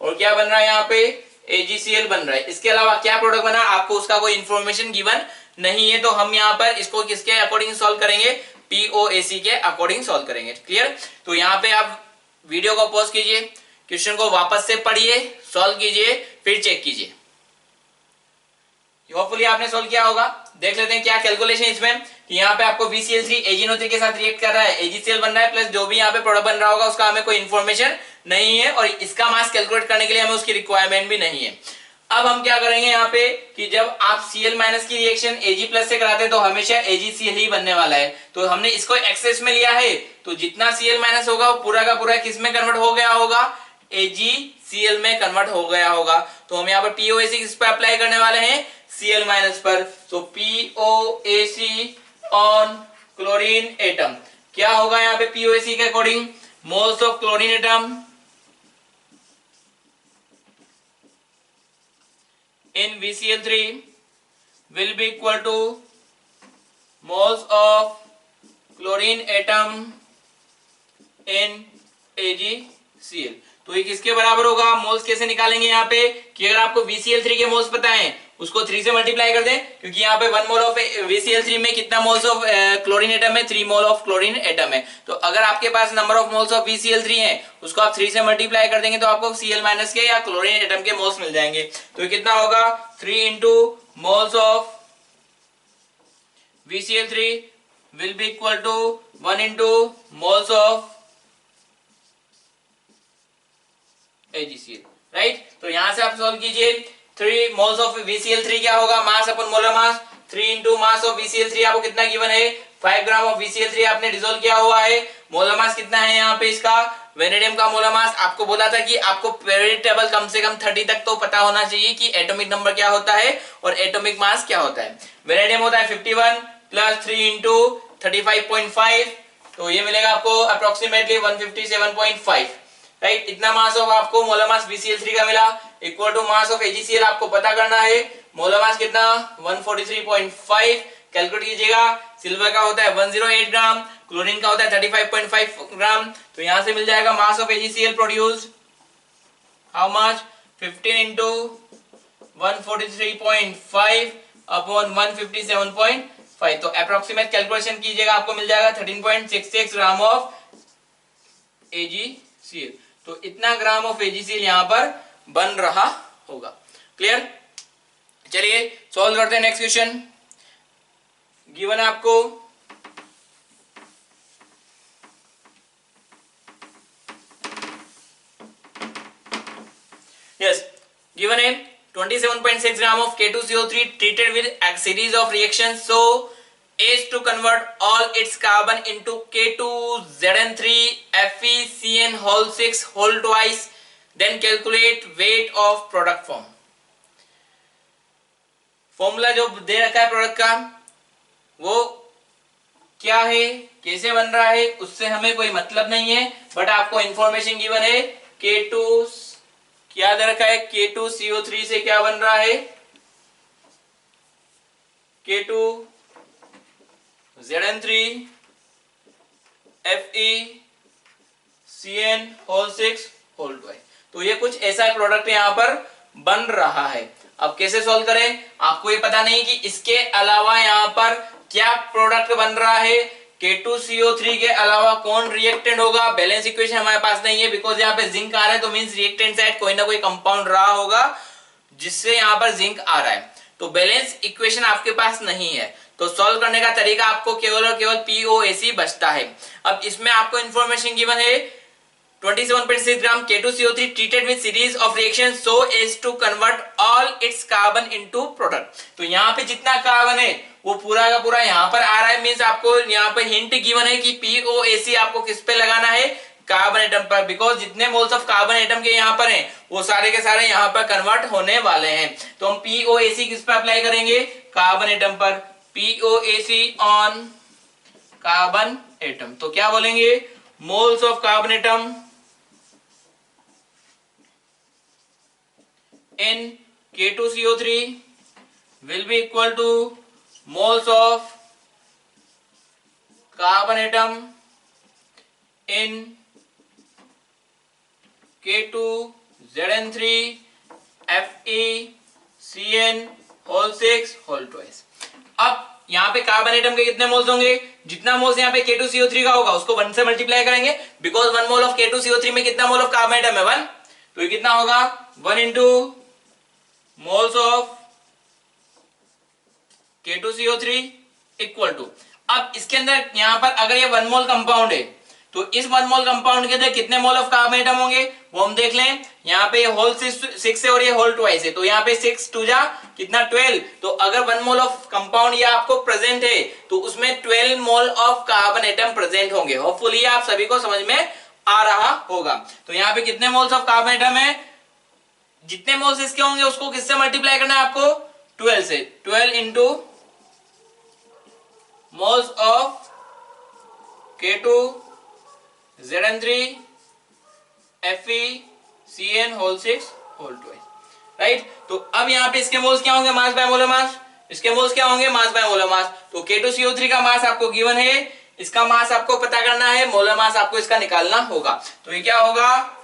और क्या बन रहा है यहाँ पे AgCl बन रहा है, इसके अलावा क्या प्रोडक्ट बना आपको उसका कोई इंफॉर्मेशन गिवन नहीं है। तो हम यहाँ पर इसको किसके अकॉर्डिंग सॉल्व करेंगे, POAC के अकॉर्डिंग सॉल्व करेंगे। क्लियर, तो यहाँ पे आप वीडियो को पॉज कीजिए, क्वेश्चन को वापस से पढ़िए, सॉल्व कीजिए, फिर चेक कीजिए। होपफुली आपने सॉल्व किया होगा। देख लेते हैं क्या कैलकुलेशन इसमें, कि यहाँ पे आपको VCl3 AgNO3 के साथ रिएक्ट कर रहा है, AgCl बन रहा है, प्लस जो भी यहाँ पे प्रोडक्ट बन रहा होगा उसका हमें कोई इन्फॉर्मेशन नहीं है और इसका मास कैलकुलेट करने के लिए हमें उसकी रिक्वायरमेंट भी नहीं है। अब हम क्या करेंगे यहाँ पे कि जब आप Cl माइनस की रिएक्शन Ag+ से कराते हैं तो हमेशा AgCl ही बनने वाला है। तो हमने इसको एक्सेस में लिया है, तो जितना Cl- होगा वो पूरा का पूरा किस में कन्वर्ट हो गया होगा, AgCl में कन्वर्ट हो गया होगा। तो हम यहाँ पर POAC किस पर अप्लाई करने वाले हैं, Cl- पर। तो POAC ऑन क्लोरीन एटम क्या होगा यहाँ पे POAC के according, moles of chlorine atom in VCl3 will be equal to moles of chlorine atom in AgCl। तो ये किसके बराबर होगा, मोल्स कैसे निकालेंगे यहाँ पे, कि अगर आपको VCl3 के मोल्स पता है उसको 3 से मल्टीप्लाई कर दें, क्योंकि यहाँ पे 1 मोल ऑफ VCl3 में कितना मोल्स ऑफ क्लोरीन एटम है, 3 मोल ऑफ क्लोरीन एटम है। तो अगर आपके पास number of moles of VCl3 है, उसको आप 3 से मल्टीप्लाई कर देंगे तो आपको Cl- के या क्लोरीन एटम के मोल्स मिल जाएंगे। तो ये कितना होगा, 3 into moles of VCl3 will be equal to 1 into moles of AgCl, right. तो यहां से आप सॉल्व कीजिए, 3 मोल्स ऑफ VCl3 क्या होगा, mass upon molar mass, 3 into mass of VCl3 आपको कितना गिवन है, 5 ग्राम ऑफ VCl3 आपने डिसोल्व किया हुआ है। मोलर मास कितना है यहाँ पे इसका, वेनेडियम का मोलर मास आपको बोला था कि आपको पीरियोडिक टेबल कम से कम 30 तक तो पता होना चाहिए कि एटॉमिक नंबर क्या होता है और एटॉमिक मास क्या होता है। वेनेडियम होता है 51 प्लस 3 इंटू 35.5, तो ये मिलेगा आपको अप्रोक्सीमेटली 157.5, राइट। इतना मास ऑफ आपको मोलर मास VCl3 का मिला, equal to mass of AgCl आपको पता करना है, मोलर मास कितना 143.5, कैलकुलेट कीजिएगा। सिल्वर का होता है 108 ग्राम, क्लोरीन का होता है 35.5 ग्राम, तो यहां से मिल जाएगा मास of AgCl produced how much, 15 into 143.5 upon 157.5, तो अप्रोक्सीमेट कैलकुलेशन कीजिएगा, आपको मिल जाएगा 13.66 ग्राम ऑफ AgCl। तो इतना ग्राम ऑफ AgCl यहां पर बन रहा होगा। क्लियर, चलिए सॉल्व करते हैं नेक्स्ट क्वेश्चन। गिवन है आपको यस, गिवन है 27.6 ग्राम of K2CO3 treated with a series of reactions so as to convert all its carbon into K2Zn3 FeCN whole 6 whole twice, then calculate weight of product form। Formula जो दे रखा है product का वो क्या है, कैसे बन रहा है, उससे हमें कोई मतलब नहीं है, बट आपको इंफॉर्मेशन गिवन है K2 क्या दे रखा है, K2CO3 से क्या बन रहा है, K2Zn3 FeCN whole 6 whole twice। तो ये कुछ ऐसा प्रोडक्ट यहाँ पर बन रहा है। अब कैसे सॉल्व करें, आपको ये पता नहीं कि इसके अलावा यहाँ पर क्या प्रोडक्ट बन रहा है, K2CO3 के अलावा कौन रिएक्टेंट होगा। बैलेंस इक्वेशन हमारे पास नहीं है, बिकॉज यहाँ पे जिंक आ रहा है, तो मींस रिएक्टेंट साइड कोई ना कोई कंपाउंड रहा होगा जिससे यहाँ पर जिंक आ रहा है। तो बैलेंस इक्वेशन आपके पास नहीं है, तो सॉल्व करने का तरीका आपको केवल और केवल POAC बचता है। अब इसमें आपको इंफॉर्मेशन गिवन है 27.6 ग्राम K2CO3 treated with series of reactions so as to convert all its carbon into product। तो यहाँ पे जितना कार्बन है वो पूरा का पूरा यहाँ पर आ रहा है, मींस आपको यहाँ पे हिंट गिवन है कि POAC आपको किस पे लगाना है, कार्बन एटम पर, बिकॉज जितने मोल्स ऑफ कार्बन एटम के यहाँ पर हैं वो सारे के सारे यहाँ पर कन्वर्ट होने वाले हैं। तो हम POAC किस पे अप्लाई करेंगे, कार्बन एटम पर, POAC ऑन कार्बन एटम। तो क्या बोलेंगे, moles of carbon atom in K2CO3 will be equal to moles of carbon atom in K2Zn3 FeCN whole 6 whole twice। अब यहाँ पे कार्बन एटम के कितने मोल्स होंगे, जितना मोल्स यहाँ पे K2CO3 का होगा उसको 1 से मल्टीप्लाई करेंगे, बिकॉज 1 मोल ऑफ K2CO3 में कितना मोल ऑफ कार्बन एटम है 1, तो ये कितना होगा 1 into moles of K2CO3 equal to, अब इसके अंदर यहां पर अगर ये 1 मोल कंपाउंड है तो इस 1 मोल कंपाउंड के अंदर कितने मोल ऑफ कार्बन एटम होंगे वो हम देख लें। यहाँ पे होल 6 है और ये होल ट्वाइस है, तो यहाँ पे 6 2 जा कितना 12, तो अगर 1 मोल ऑफ कंपाउंड ये आपको प्रेजेंट है तो उसमें 12 mole of carbon atom present होंगे। होपफुली आप सभी को समझ में आ रहा होगा। तो यहाँ पे कितने मोल्स ऑफ कार्बन एटम है, जितने मोल्स इसके होंगे उसको किससे मल्टीप्लाई करना है आपको, 12 से, 12 into moles of K2Zn3 FeCN whole 6 whole twice, right. तो अब यहाँ पे इसके मोल्स क्या होंगे, मास बाय मोलर मास, इसके मोल्स क्या होंगे, मास बाय मोलर मास। तो K2CO3 का मास आपको गिवन है, इसका मास आपको पता करना है, मोलर मास आपको इसका निकालना होगा। तो ये क्या होगा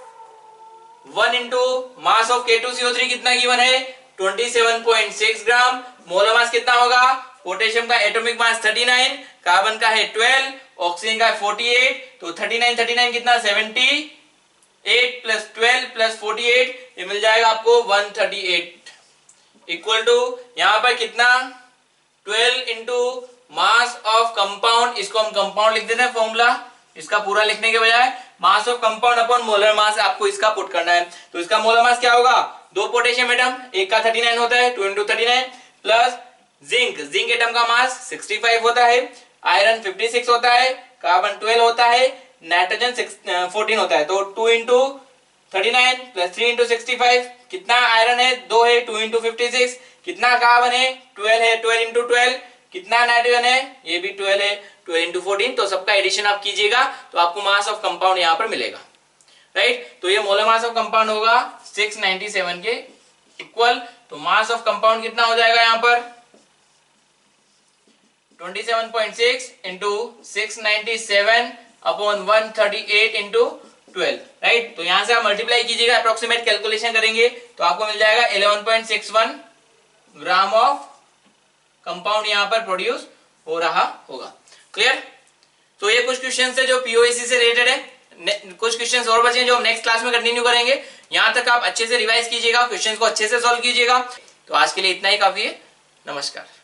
1 इंटू मास ऑफ K2CO3 कितना गिवन है 27.6 ग्राम। मोलर मास कितना होगा? पोटेशियम का एटॉमिक मास 39, कार्बन का है 12, ऑक्सीजन का है 48, तो 39 कितना? 78 प्लस 12 प्लस 48, ये मिल जाएगा आपको 138 इक्वल टू यहां पर कितना? 12 इंटू मास ऑफ कंपाउंड, इसको हम कंपाउंड लिख देते हैं फॉर्मूला, इसका पूरा लिखने के बजाय mass of compound upon molar मास आपको इसका पुट करना है। तो इसका मोलर मास क्या होगा? दो पोटेशियम एटम, एक का 39 होता है, 2 इंटू 39 प्लस जिंक एटम का मास 65 होता है, आयरन 56 होता है, कार्बन 12 होता है, नाइट्रोजन 14 होता है। तो 2 इंटू 39 प्लस 3 इंटू 65, कितना आयरन है? 2 है, 2 इंटू 56, कितना कार्बन है? 12 है, 12 इंटू 12, कितना नाइट्रोजन है? ये भी 12 है, 12 इंटू 14, तो सबका एडिशन आप कीजिएगा तो आपको मास ऑफ कंपाउंड यहां पर मिलेगा, राइट। तो ये मोलर मास ऑफ कंपाउंड होगा 697 के इक्वल। तो मास ऑफ कंपाउंड कितना हो जाएगा यहां पर? 27.6 इंटू 697 अपॉन 138 इंटू 12, राइट। तो यहां से आप मल्टीप्लाई कीजिएगा, अप्रोक्सीमेट कैलकुलेशन करेंगे तो आपको मिल जाएगा 11.61 ग्राम ऑफ कंपाउंड यहां पर प्रोड्यूस हो रहा होगा। क्लियर? तो ये कुछ क्वेश्चन है जो पीओएसी से रिलेटेड है। कुछ क्वेश्चंस और बचे हैं जो हम नेक्स्ट क्लास में कंटिन्यू करेंगे। यहां तक आप अच्छे से रिवाइज कीजिएगा, क्वेश्चंस को अच्छे से सॉल्व कीजिएगा। तो आज के लिए इतना ही काफी है। नमस्कार।